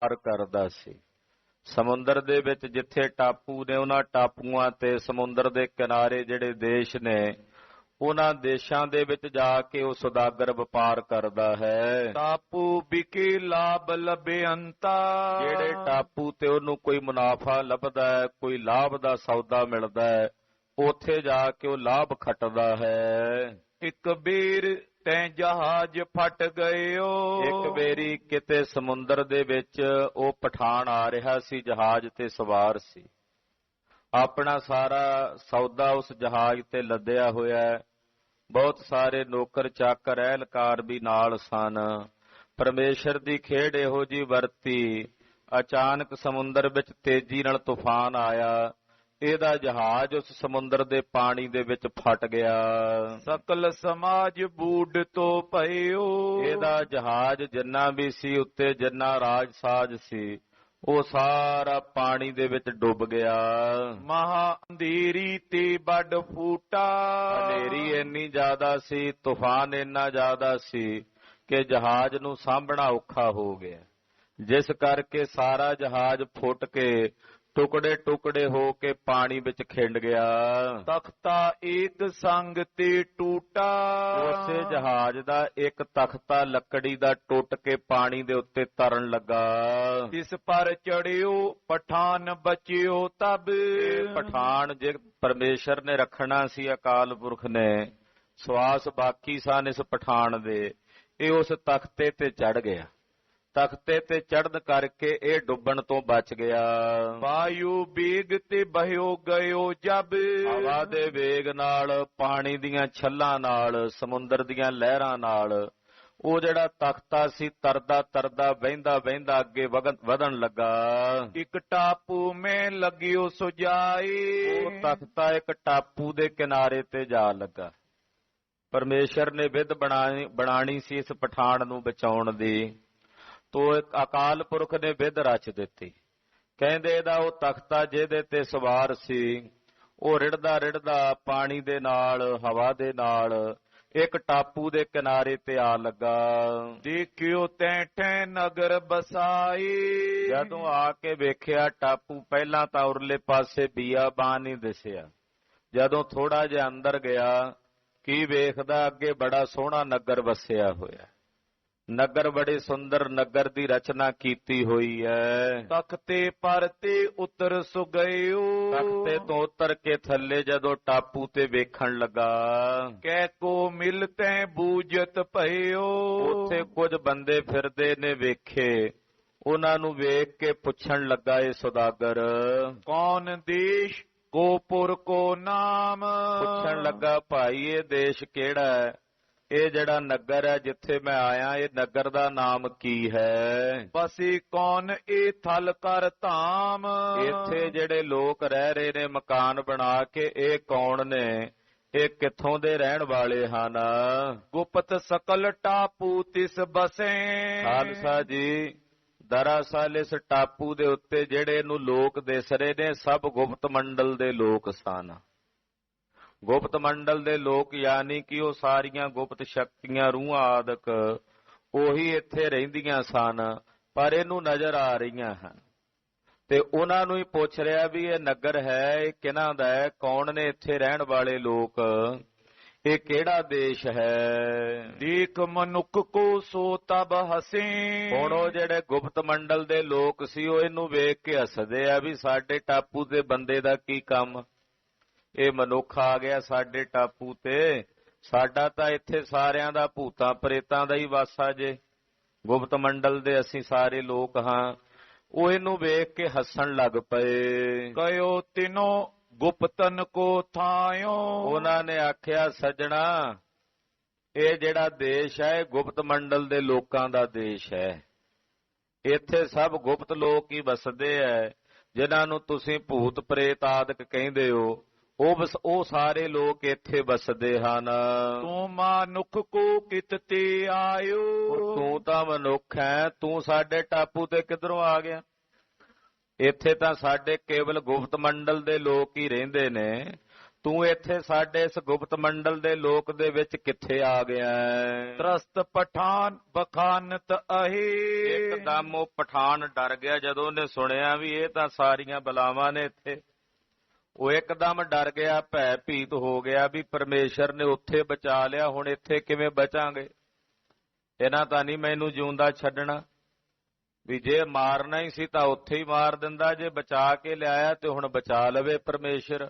ਪਾਰ ਕਰਦਾ ਸੀ। ਸਮੁੰਦਰ ਦੇ ਵਿੱਚ ਜਿੱਥੇ ਟਾਪੂ ਨੇ ਉਹਨਾਂ ਟਾਪੂਆਂ ਤੇ ਸਮੁੰਦਰ ਦੇ ਕਿਨਾਰੇ ਜਿਹੜੇ ਦੇਸ਼ ਨੇ ਉਹਨਾਂ ਦੇਸ਼ਾਂ ਦੇ ਵਿੱਚ ਜਾ ਕੇ ਉਹ ਸੁਦਾਗਰ ਵਪਾਰ ਕਰਦਾ ਹੈ। ਟਾਪੂ ਵਿਕੇ ਲਾਭ ਲਬੇਅੰਤਾ, ਜਿਹੜੇ ਟਾਪੂ ਤੇ ਉਹਨੂੰ ਕੋਈ ਮੁਨਾਫਾ ਲੱਭਦਾ ਹੈ, ਕੋਈ ਲਾਭ ਦਾ ਸੌਦਾ ਮਿਲਦਾ ਹੈ, ਉੱਥੇ ਜਾ ਕੇ ਉਹ ਲਾਭ ਖੱਟਦਾ ਹੈ। ਇੱਕ ਬੀਰ ਤੈਂ ਜਹਾਜ਼ ਫਟ ਗਇਓ, ਇੱਕ ਵੇਰੀ ਕਿਤੇ ਸਮੁੰਦਰ ਦੇ ਵਿੱਚ ਉਹ ਪਠਾਨ ਆ ਰਿਹਾ ਸੀ, ਜਹਾਜ਼ ਤੇ ਸਵਾਰ ਸੀ। ਆਪਣਾ ਸਾਰਾ ਸੌਦਾ ਉਸ ਜਹਾਜ਼ ਤੇ ਲੱਦਿਆ ਹੋਇਆ ਹੈ। ਬਹੁਤ ਸਾਰੇ ਨੌਕਰ ਚਾਕਰ ਅਹਿਲਕਾਰ ਵੀ ਨਾਲ ਸਨ। ਪਰਮੇਸ਼ਰ ਦੀ ਖੇਡ ਇਹੋ ਜਿਹੀ ਵਰਤੀ, ਅਚਾਨਕ ਸਮੁੰਦਰ ਵਿੱਚ ਤੇਜ਼ੀ ਨਾਲ ਤੂਫਾਨ ਆਇਆ। ਇਹਦਾ ਜਹਾਜ਼ ਉਸ ਸਮੁੰਦਰ ਦੇ ਪਾਣੀ ਦੇ ਵਿੱਚ ਫਟ ਗਿਆ। ਸਕਲ ਸਮਾਜ ਬੂਡ ਤੋਂ ਭਇਓ, ਇਹਦਾ ਜਹਾਜ਼ ਜਿੰਨਾ ਵੀ ਸੀ ਉੱਤੇ ਜਿੰਨਾ ਰਾਜ ਸਾਜ ਸੀ ਉਹ ਸਾਰਾ ਪਾਣੀ ਦੇ ਵਿੱਚ ਡੁੱਬ ਗਿਆ। ਮਹਾ ਅੰਧੇਰੀ ਤੇ ਵੱਡ ਫੂਟਾ, ਹਨੇਰੀ ਇੰਨੀ ਜ਼ਿਆਦਾ ਸੀ, ਤੂਫਾਨ ਇੰਨਾ ਜ਼ਿਆਦਾ ਸੀ ਕਿ ਜਹਾਜ਼ ਨੂੰ ਸਾਂਭਣਾ ਔਖਾ ਹੋ ਗਿਆ, ਜਿਸ ਕਰਕੇ ਸਾਰਾ ਜਹਾਜ਼ ਫੁੱਟ ਕੇ ਟੁਕੜੇ ਟੁਕੜੇ ਹੋ ਕੇ ਪਾਣੀ ਵਿੱਚ ਖਿੰਡ ਗਿਆ। ਤਖਤਾ ਏਕ ਸੰਗ ਤੇ ਟੂਟਾ, ਉਸੇ ਜਹਾਜ਼ ਦਾ ਇੱਕ ਤਖਤਾ ਲੱਕੜੀ ਦਾ ਟੁੱਟ ਕੇ ਪਾਣੀ ਦੇ ਉੱਤੇ ਤਰਨ ਲੱਗਾ। ਇਸ ਪਰ ਚੜਿਓ ਪਠਾਨ ਬਚਿਓ ਤਬ, ਪਠਾਨ ਜੇ ਪਰਮੇਸ਼ਰ ਨੇ ਰੱਖਣਾ ਸੀ, ਅਕਾਲ ਪੁਰਖ ਨੇ ਸਵਾਸ ਬਾਕੀ ਸਨ ਇਸ ਪਠਾਨ ਦੇ, ਇਹ ਉਸ ਤਖਤੇ ਤੇ ਚੜ ਗਿਆ। ਤਖਤੇ ਤੇ ਚੜਨ ਕਰਕੇ ਇਹ ਡੁੱਬਣ ਤੋਂ ਬਚ ਗਿਆ। ਵਾਯੂ ਵੇਗ ਤੇ ਬਹਿਓ ਗਇਓ ਜਬ, ਹਵਾ ਦੇ ਵੇਗ ਨਾਲ, ਪਾਣੀ ਦੀਆਂ ਛੱਲਾਂ ਨਾਲ, ਸਮੁੰਦਰ ਦੀਆਂ ਲਹਿਰਾਂ ਨਾਲ ਉਹ ਜਿਹੜਾ ਤਖਤਾ ਸੀ ਤਰਦਾ ਤਰਦਾ ਵਹਿੰਦਾ ਵਹਿੰਦਾ ਅੱਗੇ ਵਧਣ ਲੱਗਾ। ਇੱਕ ਟਾਪੂ ਮੈਂ ਲੱਗਿਓ ਸੁਜਾਈ, ਉਹ ਤਖਤਾ ਇੱਕ ਟਾਪੂ ਦੇ ਕਿਨਾਰੇ ਤੇ ਜਾ ਲੱਗਾ। ਪਰਮੇਸ਼ਰ ਨੇ ਵਿਧ ਬਣਾਣੀ ਸੀ ਇਸ ਪਠਾਨ ਨੂੰ ਬਚਾਉਣ ਦੀ, ਤੋ ਇੱਕ ਅਕਾਲ ਪੁਰਖ ਨੇ ਵਿਧ ਰਚ ਦਿੱਤੀ। ਕਹਿੰਦੇ ਇਹਦਾ ਉਹ ਤਖਤਾ ਜਿਹਦੇ ਤੇ ਸਵਾਰ ਸੀ ਉਹ ਰਿੜਦਾ ਰਿੜਦਾ ਪਾਣੀ ਦੇ ਨਾਲ, ਹਵਾ ਦੇ ਨਾਲ ਇੱਕ ਟਾਪੂ ਦੇ ਕਿਨਾਰੇ ਤੇ ਆ ਲੱਗਾ। ਦੇਖਿਓ ਤੈਂ ਠੈ ਨਗਰ ਬਸਾਈ, ਜਦੋਂ ਆ ਕੇ ਵੇਖਿਆ ਟਾਪੂ, ਪਹਿਲਾਂ ਤਾਂ ਉਰਲੇ ਪਾਸੇ ਬੀਆਬਾਨ ਨਹੀਂ ਦਿਸਿਆ। ਜਦੋਂ ਥੋੜਾ ਜਿਹਾ ਅੰਦਰ ਗਿਆ ਕੀ ਵੇਖਦਾ, ਅੱਗੇ ਬੜਾ ਸੋਹਣਾ ਨਗਰ ਵਸਿਆ ਹੋਇਆ। ਨਗਰ ਬੜੇ ਸੁੰਦਰ ਨਗਰ ਦੀ ਰਚਨਾ ਕੀਤੀ ਹੋਈ ਹੈ। ਤਖਤੇ ਪਰ ਤੇ ਉਤਰ ਸੁਗਇਓ, ਤਖਤੇ ਤੋਂ ਉਤਰ ਕੇ ਥੱਲੇ ਜਦੋਂ ਟਾਪੂ ਤੇ ਵੇਖਣ ਲੱਗਾ, ਕਹਿ ਕੋ ਮਿਲ ਤੈ ਬੂਝਤ ਭਇਓ, ਉੱਥੇ ਕੁਝ ਬੰਦੇ ਫਿਰਦੇ ਨੇ ਵੇਖੇ। ਉਹਨਾਂ ਨੂੰ ਵੇਖ ਕੇ ਪੁੱਛਣ ਲੱਗਾ ਇਹ ਸੁਦਾਗਰ, ਕੌਣ ਦੇਸ਼ ਕੋ ਪੁਰ ਕੋ ਨਾਮ, ਪੁੱਛਣ ਲੱਗਾ ਭਾਈ ਇਹ ਦੇਸ਼ ਕਿਹੜਾ ਹੈ, ਇਹ ਜਿਹੜਾ ਨਗਰ ਹੈ ਜਿੱਥੇ ਮੈਂ ਆਇਆ ਇਹ ਨਗਰ ਦਾ ਨਾਮ ਕੀ ਹੈ। ਬਸੀ ਕੌਣ ਇਹ ਥਲ ਕਰ ਧਾਮ, ਇੱਥੇ ਜਿਹੜੇ ਲੋਕ ਰਹਿ ਰਹੇ ਨੇ ਮਕਾਨ ਬਣਾ ਕੇ, ਇਹ ਕੌਣ ਨੇ, ਇਹ ਕਿੱਥੋਂ ਦੇ ਰਹਿਣ ਵਾਲੇ ਹਨ। ਗੁਪਤ ਸਕਲ ਟਾਪੂ ਤਿਸ ਬਸੇ, ਖਾਲਸਾ ਜੀ ਦਰਅਸਲ ਇਸ ਟਾਪੂ ਦੇ ਉੱਤੇ ਜਿਹੜੇ ਇਹਨੂੰ ਲੋਕ ਦਿਸ ਰਹੇ ਨੇ ਸਭ ਗੁਪਤ ਮੰਡਲ ਦੇ ਲੋਕ ਸਨ। ਗੁਪਤ ਮੰਡਲ ਦੇ ਲੋਕ ਯਾਨੀ ਕਿ ਉਹ ਸਾਰੀਆਂ ਗੁਪਤ ਸ਼ਕਤੀਆਂ, ਰੂਹਾਂ ਆਦਿਕ ਉਹੀ ਇੱਥੇ ਰਹਿੰਦੀਆਂ ਸਨ, ਪਰ ਇਹਨੂੰ ਨਜ਼ਰ ਆ ਰਹੀਆਂ ਹਨ। ਤੇ ਉਹਨਾਂ ਨੂੰ ਹੀ ਪੁੱਛ ਰਿਹਾ ਵੀ ਇਹ ਨਗਰ ਹੈ ਇਹ ਕਿਹਨਾਂ ਦਾ ਹੈ, ਕੌਣ ਨੇ ਇੱਥੇ ਰਹਿਣ ਵਾਲੇ ਲੋਕ, ਇਹ ਕਿਹੜਾ ਦੇਸ਼ ਹੈ। ਦੇਖ ਮਨੁੱਖ ਕੋ ਸੋ ਤਬ ਹਸੇ, ਹੁਣ ਉਹ ਜਿਹੜੇ ਗੁਪਤ ਮੰਡਲ ਦੇ ਲੋਕ ਸੀ ਉਹ ਇਹਨੂੰ ਵੇਖ ਕੇ ਹੱਸਦੇ ਆ ਵੀ ਸਾਡੇ ਟਾਪੂ ਦੇ ਬੰਦੇ ਦਾ ਕੀ ਕੰਮ, ਇਹ ਮਨੁੱਖ ਆ ਗਿਆ ਸਾਡੇ ਟਾਪੂ ਤੇ, ਸਾਡਾ ਤਾਂ ਇੱਥੇ ਸਾਰਿਆਂ ਦਾ ਭੂਤਾਂ ਪ੍ਰੇਤਾਂ ਦਾ ਹੀ ਵਾਸਾ ਜੇ, ਗੁਪਤ ਮੰਡਲ ਦੇ ਅਸੀਂ ਸਾਰੇ ਲੋਕ ਹਾਂ। ਉਹ ਇਹਨੂੰ ਵੇਖ ਕੇ ਹੱਸਣ ਲੱਗ ਪਏ। ਕਹਿਓ ਤਿਨੋ ਗੁਪਤਨ ਕੋ ਥਾਇਓ, ਉਹਨਾਂ ਨੇ ਆਖਿਆ ਸੱਜਣਾ ਇਹ ਜਿਹੜਾ ਦੇਸ਼ ਹੈ ਗੁਪਤ ਮੰਡਲ ਦੇ ਲੋਕਾਂ ਦਾ ਦੇਸ਼ ਹੈ, ਇੱਥੇ ਸਭ ਗੁਪਤ ਲੋਕ ਹੀ ਵਸਦੇ ਐ, ਜਿਨ੍ਹਾਂ ਨੂੰ ਤੁਸੀਂ ਭੂਤ ਪ੍ਰੇਤ ਆਦਿਕ ਕਹਿੰਦੇ ਹੋ ਉਹ ਸਾਰੇ ਲੋਕ ਇੱਥੇ ਵਸਦੇ ਹਨ। ਤੂੰ ਮਨੁੱਖ ਕੋ ਕਿਤ ਤੇ ਆਇਓ, ਤੂੰ ਤਾਂ ਮਨੁੱਖ ਹੈ, ਤੂੰ ਸਾਡੇ ਟਾਪੂ ਤੇ ਕਿੱਧਰੋਂ ਆ ਗਿਆ। ਇੱਥੇ ਤਾਂ ਸਾਡੇ ਕੇਵਲ ਗੁਪਤ ਮੰਡਲ ਦੇ ਲੋਕ ਹੀ ਰਹਿੰਦੇ ਨੇ, ਤੂੰ ਇੱਥੇ ਸਾਡੇ ਇਸ ਗੁਪਤ ਮੰਡਲ ਦੇ ਲੋਕ ਦੇ ਵਿੱਚ ਕਿੱਥੇ ਆ ਗਿਆ ਹੈ? त्रस्त पठान बखानत अहे। ਇੱਕਦਮ ਉਹ ਪਠਾਨ ਡਰ ਗਿਆ ਜਦੋਂ ਉਹਨੇ ਸੁਣਿਆ ਵੀ ਇਹ ਤਾਂ ਸਾਰੀਆਂ ਬਲਾਵਾਂ ਨੇ ਇੱਥੇ। ਉਹ ਇੱਕਦਮ ਡਰ ਗਿਆ, ਭੈ ਭੀਤ ਹੋ ਗਿਆ ਵੀ ਪਰਮੇਸ਼ਰ ਨੇ ਉੱਥੇ ਬਚਾ ਲਿਆ, ਹੁਣ ਇੱਥੇ ਕਿਵੇਂ ਬਚਾਂਗੇ? ਇਹਨਾਂ ਤਾਂ ਨਹੀਂ ਮੈਨੂੰ ਜਿਉਂਦਾ ਛੱਡਣਾ। ਵੀ ਜੇ ਮਾਰਨਾ ਹੀ ਸੀ ਤਾਂ ਉੱਥੇ ਹੀ ਮਾਰ ਦਿੰਦਾ, ਜੇ ਬਚਾ ਕੇ ਲਿਆਇਆ ਤੇ ਹੁਣ ਬਚਾ ਲਵੇ ਪਰਮੇਸ਼ਰ।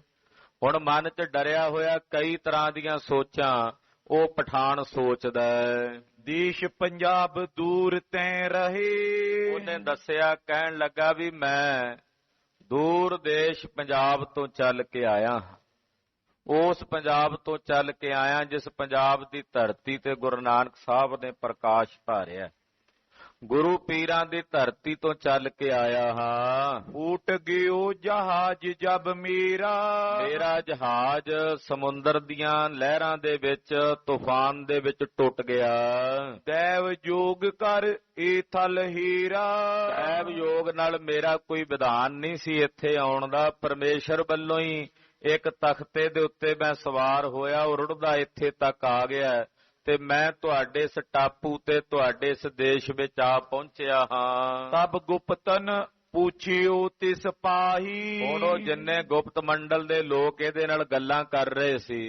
ਹੁਣ ਮਨ 'ਚ ਡਰਿਆ ਹੋਇਆ ਕਈ ਤਰ੍ਹਾਂ ਦੀਆਂ ਸੋਚਾਂ ਉਹ ਪਠਾਨ ਸੋਚਦਾ ਹੈ। देश पंजाब दूर तैं रहे। ਉਹਨੇ ਦੱਸਿਆ, ਕਹਿਣ ਲੱਗਾ ਵੀ ਮੈਂ ਦੂਰ ਦੇਸ਼ ਪੰਜਾਬ ਤੋਂ ਚੱਲ ਕੇ ਆਇਆ, ਉਸ ਪੰਜਾਬ ਤੋਂ ਚੱਲ ਕੇ ਆਇਆ ਜਿਸ ਪੰਜਾਬ ਦੀ ਧਰਤੀ ਤੇ ਗੁਰੂ ਨਾਨਕ ਸਾਹਿਬ ਨੇ ਪ੍ਰਕਾਸ਼ ਧਾਰਿਆ। ਗੁਰੂ ਪੀਰਾਂ ਦੀ ਧਰਤੀ ਤੋਂ ਚੱਲ ਕੇ ਆਇਆ ਹਾਂ। फूट गयो जहाज जब मेरा। ਮੇਰਾ ਜਹਾਜ਼ ਸਮੁੰਦਰ ਦੀਆਂ ਲਹਿਰਾਂ ਦੇ ਵਿੱਚ, ਤੂਫਾਨ ਦੇ ਵਿੱਚ ਟੁੱਟ ਗਿਆ। दैव जोग कर ए थल हीरा। ਐਬ ਯੋਗ ਨਾਲ ਮੇਰਾ ਕੋਈ ਵਿਧਾਨ ਨਹੀਂ ਸੀ ਇੱਥੇ ਆਉਣ ਦਾ, ਪਰਮੇਸ਼ਰ ਵੱਲੋਂ ਹੀ ਇੱਕ ਤਖਤੇ ਦੇ ਉੱਤੇ ਮੈਂ ਸਵਾਰ ਹੋਇਆ, ਉੜਦਾ ਇੱਥੇ ਤੱਕ ਆ ਗਿਆ ਤੇ ਮੈਂ ਤੁਹਾਡੇ ਇਸ ਟਾਪੂ ਤੇ ਤੁਹਾਡੇ ਇਸ ਦੇਸ਼ ਵਿੱਚ ਆ ਪਹੁੰਚਿਆ ਹਾਂ। तब गुप्तन पूछियो तिस पाही। ਹੁਣ ਉਹ ਜਿੰਨੇ ਗੁਪਤ ਮੰਡਲ ਦੇ ਲੋਕ ਇਹਦੇ ਨਾਲ ਗੱਲਾਂ ਕਰ ਰਹੇ ਸੀ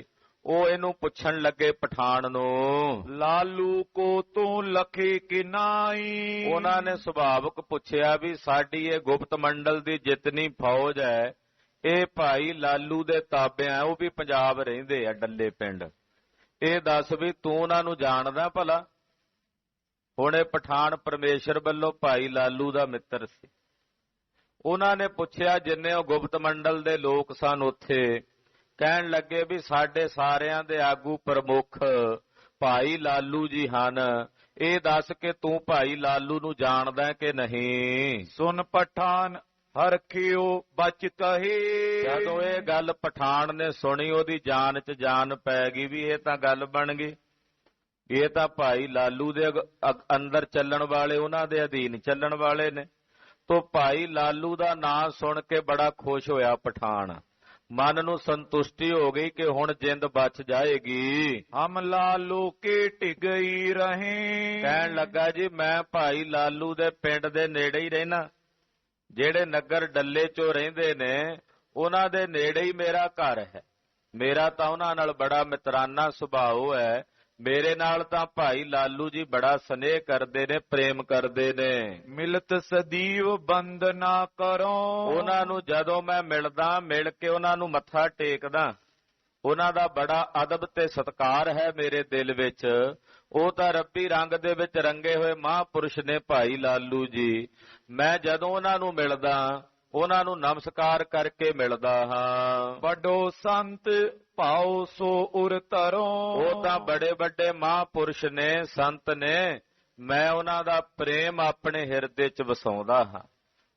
ਉਹ ਇਹਨੂੰ ਪੁੱਛਣ ਲੱਗੇ ਪਠਾਨ ਨੂੰ, लालू को तू लखे कि नाई। ਉਹਨਾਂ ਨੇ ਸੁਭਾਵਕ ਪੁੱਛਿਆ ਵੀ ਸਾਡੀ ਇਹ ਗੁਪਤ ਮੰਡਲ ਦੀ ਜਿਤਨੀ ਫੌਜ ਹੈ ਇਹ ਭਾਈ ਲਾਲੂ ਦੇ ਤਾਬੇ ਆ, ਉਹ ਵੀ ਪੰਜਾਬ ਰਹਿੰਦੇ ਆ ਡੱਲੇ ਪਿੰਡ। ਇਹ ਦੱਸ ਵੀ ਤੂੰ ਉਹਨਾਂ ਨੂੰ ਜਾਣਦਾ ਭਲਾ? ਹੁਣ ਇਹ ਪਠਾਨ ਪਰਮੇਸ਼ਰ ਵੱਲੋਂ ਭਾਈ ਲਾਲੂ ਦਾ ਮਿੱਤਰ ਸੀ। ਉਹਨਾਂ ਨੇ ਪੁੱਛਿਆ, ਜਿੰਨੇ ਉਹ ਗੁਪਤ ਮੰਡਲ ਦੇ ਲੋਕ ਸਨ ਉੱਥੇ, ਕਹਿਣ ਲੱਗੇ ਵੀ ਸਾਡੇ ਸਾਰਿਆਂ ਦੇ ਆਗੂ ਪ੍ਰਮੁੱਖ ਭਾਈ ਲਾਲੂ ਜੀ ਹਨ। ਇਹ ਦੱਸ ਕਿ ਤੂੰ ਭਾਈ ਲਾਲੂ ਨੂੰ ਜਾਣਦਾ ਕਿ ਨਹੀਂ? सुन पठान हरखियो बच कहे। ਜਦੋਂ ਇਹ ਗੱਲ ਪਠਾਨ ਨੇ ਸੁਣੀ ਉਹਦੀ ਜਾਨ 'ਚ ਜਾਨ ਪੈ ਗਈ ਵੀ ਇਹ ਤਾਂ ਗੱਲ ਬਣ ਗਈ, ਇਹ ਤਾਂ ਭਾਈ ਲਾਲੂ ਦੇ ਅੰਦਰ ਚੱਲਣ ਵਾਲੇ, ਉਹਨਾਂ ਦੇ ਅਧੀਨ ਚੱਲਣ ਵਾਲੇ ਨੇ। ਤੋ ਭਾਈ ਲਾਲੂ ਦਾ ਨਾਂ ਸੁਣ ਕੇ ਬੜਾ ਖੁਸ਼ ਹੋਇਆ ਪਠਾਨ, ਮਨ ਨੂੰ ਸੰਤੁਸ਼ਟੀ ਹੋ ਗਈ ਕਿ ਹੁਣ ਜਿੰਦ ਬਚ ਜਾਏਗੀ। हम लालू के टिगई रहे। ਕਹਿਣ ਲੱਗਾ ਜੀ ਮੈਂ ਭਾਈ ਲਾਲੂ ਦੇ ਪਿੰਡ ਦੇ ਨੇੜੇ ਹੀ ਰਹਿਣਾ, ਜਿਹੜੇ ਨਗਰ ਡੱਲੇ 'ਚੋਂ ਰਹਿੰਦੇ ਨੇ ਉਹਨਾਂ ਦੇ ਨੇੜੇ ਹੀ ਮੇਰਾ ਘਰ ਹੈ। ਮੇਰਾ ਤਾਂ ਉਹਨਾਂ ਨਾਲ ਬੜਾ ਮਿੱਤਰਾਨਾ ਸੁਭਾਅ ਹੈ, ਮੇਰੇ ਨਾਲ ਤਾਂ ਭਾਈ ਲਾਲੂ ਜੀ ਬੜਾ ਸਨੇਹ ਕਰਦੇ ਨੇ, ਪ੍ਰੇਮ ਕਰਦੇ ਨੇ। मिलत सदीव बंद ना करो। ਉਹਨਾਂ ਨੂੰ ਜਦੋਂ ਮੈਂ ਮਿਲਦਾ, ਮਿਲ ਕੇ ਉਹਨਾਂ ਨੂੰ ਮੱਥਾ ਟੇਕਦਾ, ਉਹਨਾਂ ਦਾ ਬੜਾ ਅਦਬ ਤੇ ਸਤਿਕਾਰ ਹੈ ਮੇਰੇ ਦਿਲ ਵਿੱਚ। ਉਹ ਤਾਂ ਰੱਬੀ ਰੰਗ ਦੇ ਵਿੱਚ ਰੰਗੇ ਹੋਏ ਮਹਾਂਪੁਰਸ਼ ਨੇ ਭਾਈ ਲਾਲੂ ਜੀ। ਮੈਂ ਜਦੋਂ ਉਹਨਾਂ ਨੂੰ ਮਿਲਦਾ ਉਹਨਾਂ ਨੂੰ ਨਮਸਕਾਰ ਕਰਕੇ ਮਿਲਦਾ ਹਾਂ। बड़ो संत भाव सो उर तरो। ਉਹ ਤਾਂ ਬੜੇ ਵੱਡੇ ਮਹਾਂਪੁਰਸ਼ ਨੇ, ਸੰਤ ਨੇ। ਮੈਂ ਉਹਨਾਂ ਦਾ ਪ੍ਰੇਮ ਆਪਣੇ ਹਿਰਦੇ 'ਚ ਵਸਾਉਂਦਾ ਹਾਂ,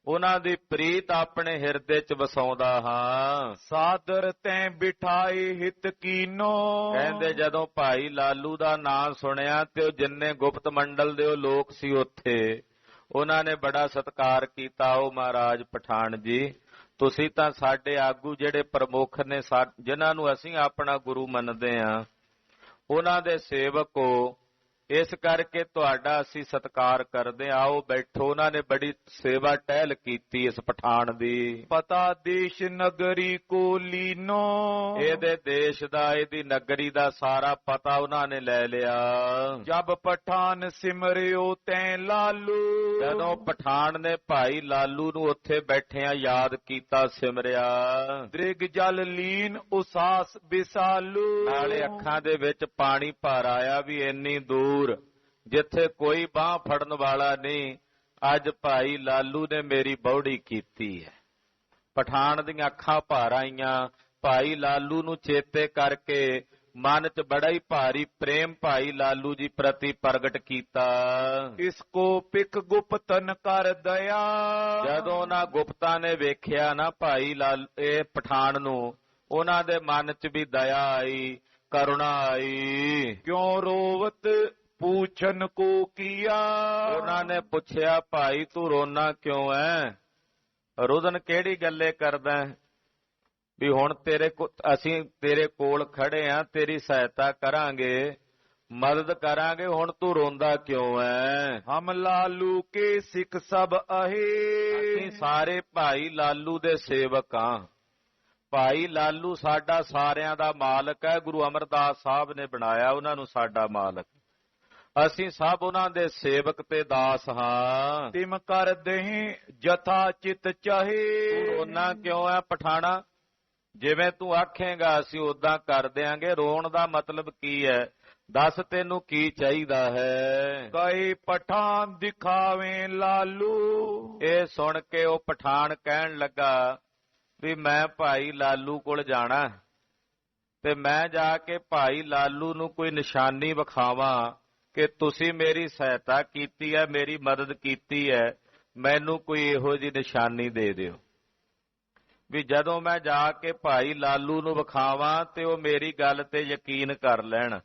ਉਹਨਾਂ ਦੀ ਪ੍ਰੀਤ ਆਪਣੇ ਹਿਰਦੇ 'ਚ ਵਸਾਉਂਦਾ ਹਾਂ। सादर तैं बिठाए हित कीनो। ਕਹਿੰਦੇ ਜਦੋਂ ਭਾਈ ਲਾਲੂ ਦਾ ਨਾਂ ਸੁਣਿਆ ਤੇ ਉਹ ਜਿੰਨੇ ਗੁਪਤ ਮੰਡਲ ਦੇ ਉਹ ਲੋਕ ਸੀ ਉੱਥੇ, ਉਹਨਾਂ ਨੇ ਬੜਾ ਸਤਿਕਾਰ ਕੀਤਾ। ਉਹ ਮਹਾਰਾਜ ਪਠਾਨ ਜੀ, ਤੁਸੀਂ ਤਾਂ ਸਾਡੇ ਆਗੂ ਜਿਹੜੇ ਪ੍ਰਮੁੱਖ ਨੇ, ਜਿਨ੍ਹਾਂ ਨੂੰ ਅਸੀਂ ਆਪਣਾ ਗੁਰੂ ਮੰਨਦੇ ਹਾਂ, ਉਹਨਾਂ ਦੇ ਸੇਵਕ ਹੋ, ਇਸ ਕਰਕੇ ਤੁਹਾਡਾ ਅਸੀਂ ਸਤਿਕਾਰ ਕਰਦੇ। ਆਓ ਬੈਠੋ। ਉਹਨਾਂ ਨੇ ਬੜੀ ਸੇਵਾ ਟਹਿਲ ਕੀਤੀ ਇਸ ਪਠਾਨ ਦੀ। पता देश नगरी को लीनो। ਇਹਦੇ ਦੇਸ਼ ਦਾ, ਇਹਦੀ ਨਗਰੀ ਦਾ ਸਾਰਾ ਪਤਾ ਉਹਨਾਂ ਨੇ ਲੈ ਲਿਆ। जब पठान सिमरियो तैं लालू। ਜਦੋਂ ਪਠਾਨ ਨੇ ਭਾਈ ਲਾਲੂ ਨੂੰ ਉੱਥੇ ਬੈਠਿਆਂ ਯਾਦ ਕੀਤਾ, ਸਿਮਰਿਆ, दृग जल लीन उसास बिसालू। ਨਾਲੇ ਅੱਖਾਂ ਦੇ ਵਿੱਚ ਪਾਣੀ ਭਰ ਆਇਆ ਵੀ ਇੰਨੀ ਦੂਰ ਜਿੱਥੇ ਕੋਈ ਬਾਹ ਫੜਨ ਵਾਲਾ ਨਹੀਂ, ਅੱਜ ਭਾਈ ਲਾਲੂ ਨੇ ਮੇਰੀ ਬੌੜੀ ਕੀਤੀ ਹੈ। ਪਠਾਨ ਦੀਆਂ ਅੱਖਾਂ ਭਰ ਆਈਆਂ। ਭਾਈ ਲਾਲੂ ਨੂੰ ਚੇਤੇ ਕਰਕੇ ਮਨ 'ਚ ਬੜਾ ਹੀ ਭਾਰੀ ਪ੍ਰੇਮ ਭਾਈ ਲਾਲੂ ਜੀ ਪ੍ਰਤੀ ਪ੍ਰਗਟ ਕੀਤਾ। इसको पिक गुप्तन कर दया। ਜਦੋਂ ਉਹਨਾਂ ਗੁਪਤਾਂ ਨੇ ਵੇਖਿਆ ਨਾ ਭਾਈ ਇਹ ਪਠਾਨ ਨੂੰ, ਉਹਨਾਂ ਦੇ ਮਨ 'ਚ ਵੀ ਦਇਆ ਆਈ, ਕਰੁਣਾ ਆਈ। क्यों रोवत पूछन को किया। ਉਹਨਾਂ ਨੇ ਪੁੱਛਿਆ, ਭਾਈ ਤੂੰ ਰੋਣਾ ਕਿਉਂ ਐ? ਰੁਦਨ ਕਿਹੜੀ ਗੱਲੇ ਕਰਦਾ? ਵੀ ਹੁਣ ਅਸੀਂ ਤੇਰੇ ਕੋਲ ਖੜੇ ਆ, ਤੇਰੀ ਸਹਾਇਤਾ ਕਰਾਂਗੇ, ਮਦਦ ਕਰਾਂਗੇ, ਹੁਣ ਤੂੰ ਰੋਂਦਾ ਕਿਉਂ ਐ? ਹਮ ਲਾਲੂ ਕੇ ਸਿੱਖ ਸਭ ਅਹੇ। ਅਸੀਂ ਸਾਰੇ ਭਾਈ ਲਾਲੂ ਦੇ ਸੇਵਕ ਆ। ਭਾਈ ਲਾਲੂ ਸਾਡਾ ਸਾਰਿਆਂ ਦਾ ਮਾਲਕ ਹੈ। ਗੁਰੂ ਅਮਰਦਾਸ ਸਾਹਿਬ ਨੇ ਬਣਾਇਆ ਉਹਨਾਂ ਨੂੰ ਸਾਡਾ ਮਾਲਕ। ਅਸੀਂ ਸਭ ਉਹਨਾਂ ਦੇ ਸੇਵਕ ਤੇ ਦਾਸ ਹਾਂ। ਤਿਮ ਕਰ ਦੇਹੀਂ ਜਥਾ ਚਿਤ ਚਾਹੇ। ਤੂੰ ਰੋਣਾ ਕਿਉਂ ਹੈ ਪਠਾਣਾ? ਜਿਵੇਂ ਤੂੰ ਆਖੇਂਗਾ ਅਸੀਂ ਉਦਾਂ ਕਰ ਦਿਆਂਗੇ। ਰੋਣ ਦਾ ਮਤਲਬ ਕੀ ਹੈ? ਦੱਸ ਤੈਨੂੰ ਕੀ ਚਾਹੀਦਾ ਹੈ? ਕਈ ਪਠਾਨ ਦਿਖਾਵੇਂ ਲਾਲੂ। ਇਹ ਸੁਣ ਕੇ ਉਹ ਪਠਾਨ ਕਹਿਣ ਲੱਗਾ ਵੀ ਮੈਂ ਭਾਈ ਲਾਲੂ ਕੋਲ ਜਾਣਾ ਤੇ ਮੈਂ ਜਾ ਕੇ ਭਾਈ ਲਾਲੂ ਨੂੰ ਕੋਈ ਨਿਸ਼ਾਨੀ ਵਿਖਾਵਾਂ ਕਿ ਤੁਸੀਂ ਮੇਰੀ ਸਹਾਇਤਾ ਕੀਤੀ ਹੈ, ਮੇਰੀ ਮਦਦ ਕੀਤੀ ਹੈ, ਮੈਨੂੰ ਕੋਈ ਇਹੋ ਜਿਹੀ ਨਿਸ਼ਾਨੀ ਦੇ ਦਿਓ ਵੀ ਜਦੋਂ ਮੈਂ ਜਾ ਕੇ ਭਾਈ ਲਾਲੂ ਨੂੰ ਵਿਖਾਵਾਂ ਤੇ ਉਹ ਮੇਰੀ ਗੱਲ ਤੇ ਯਕੀਨ ਕਰ ਲੈਣ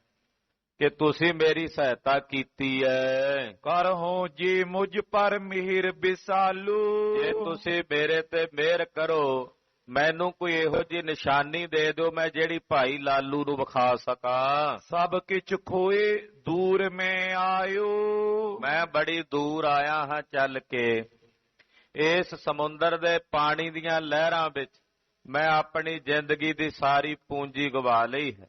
ਕਿ ਤੁਸੀਂ ਮੇਰੀ ਸਹਾਇਤਾ ਕੀਤੀ ਹੈ। ਕਰਹੁ ਜੀ ਮੁਝ ਪਰ ਮਿਹਰ ਬਿਸਾਲੂ। ਜੇ ਤੁਸੀਂ ਮੇਰੇ ਤੇ ਮਿਹਰ ਕਰੋ, ਮੈਨੂੰ ਕੋਈ ਇਹੋ ਜਿਹੀ ਨਿਸ਼ਾਨੀ ਦੇ ਦਿਓ ਮੈਂ ਜਿਹੜੀ ਭਾਈ ਲਾਲੂ ਨੂੰ ਵਿਖਾ ਸਕਾਂ। ਸਭ ਕਿਛ ਖੋਏ ਦੂਰ ਮੈਂ ਆਇਓ। ਮੈਂ ਬੜੀ ਦੂਰ ਆਇਆ ਹਾਂ ਚੱਲ ਕੇ। ਇਸ ਸਮੁੰਦਰ ਦੇ ਪਾਣੀ ਦੀਆਂ ਲਹਿਰਾਂ ਵਿੱਚ ਮੈਂ ਆਪਣੀ ਜ਼ਿੰਦਗੀ ਦੀ ਸਾਰੀ ਪੂੰਜੀ ਗਵਾ ਲਈ ਹੈ।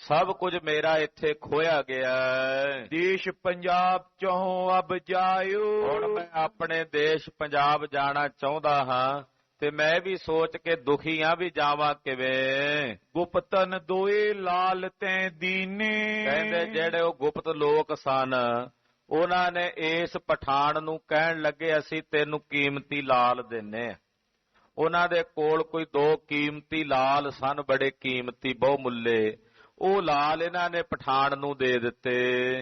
ਸਭ ਕੁਝ ਮੇਰਾ ਇੱਥੇ ਖੋਇਆ ਗਿਆ ਹੈ। ਦੇਸ਼ ਪੰਜਾਬ ਚੋਂ ਅਬ ਜਾਇਓ। ਹੁਣ ਮੈਂ ਆਪਣੇ ਦੇਸ਼ ਪੰਜਾਬ ਜਾਣਾ ਚਾਹੁੰਦਾ ਹਾਂ ਤੇ ਮੈਂ ਵੀ ਸੋਚ ਕੇ ਦੁਖੀ ਆ ਵੀ ਜਾਵਾਂ ਕਿਵੇਂ। ਗੁਪਤਨ ਦੋਏ ਲਾਲ ਤੈਂ ਦੀਨੇ। ਕਹਿੰਦੇ ਜਿਹੜੇ ਉਹ ਗੁਪਤ ਲੋਕ ਸਨ ਉਹਨਾਂ ਨੇ ਇਸ ਪਠਾਨ ਨੂੰ ਕਹਿਣ ਲੱਗੇ ਅਸੀਂ ਤੈਨੂੰ ਕੀਮਤੀ ਲਾਲ ਦਿੰਨੇ ਆ। ਉਹਨਾਂ ਦੇ ਕੋਲ ਕੋਈ 2 ਕੀਮਤੀ ਲਾਲ ਸਨ, ਬੜੇ ਕੀਮਤੀ ਬਹੁਮੁੱਲੇ। ਉਹ ਲਾਲ ਇਹਨਾਂ ਨੇ ਪਠਾਨ ਨੂੰ ਦੇ ਦਿੱਤੇ।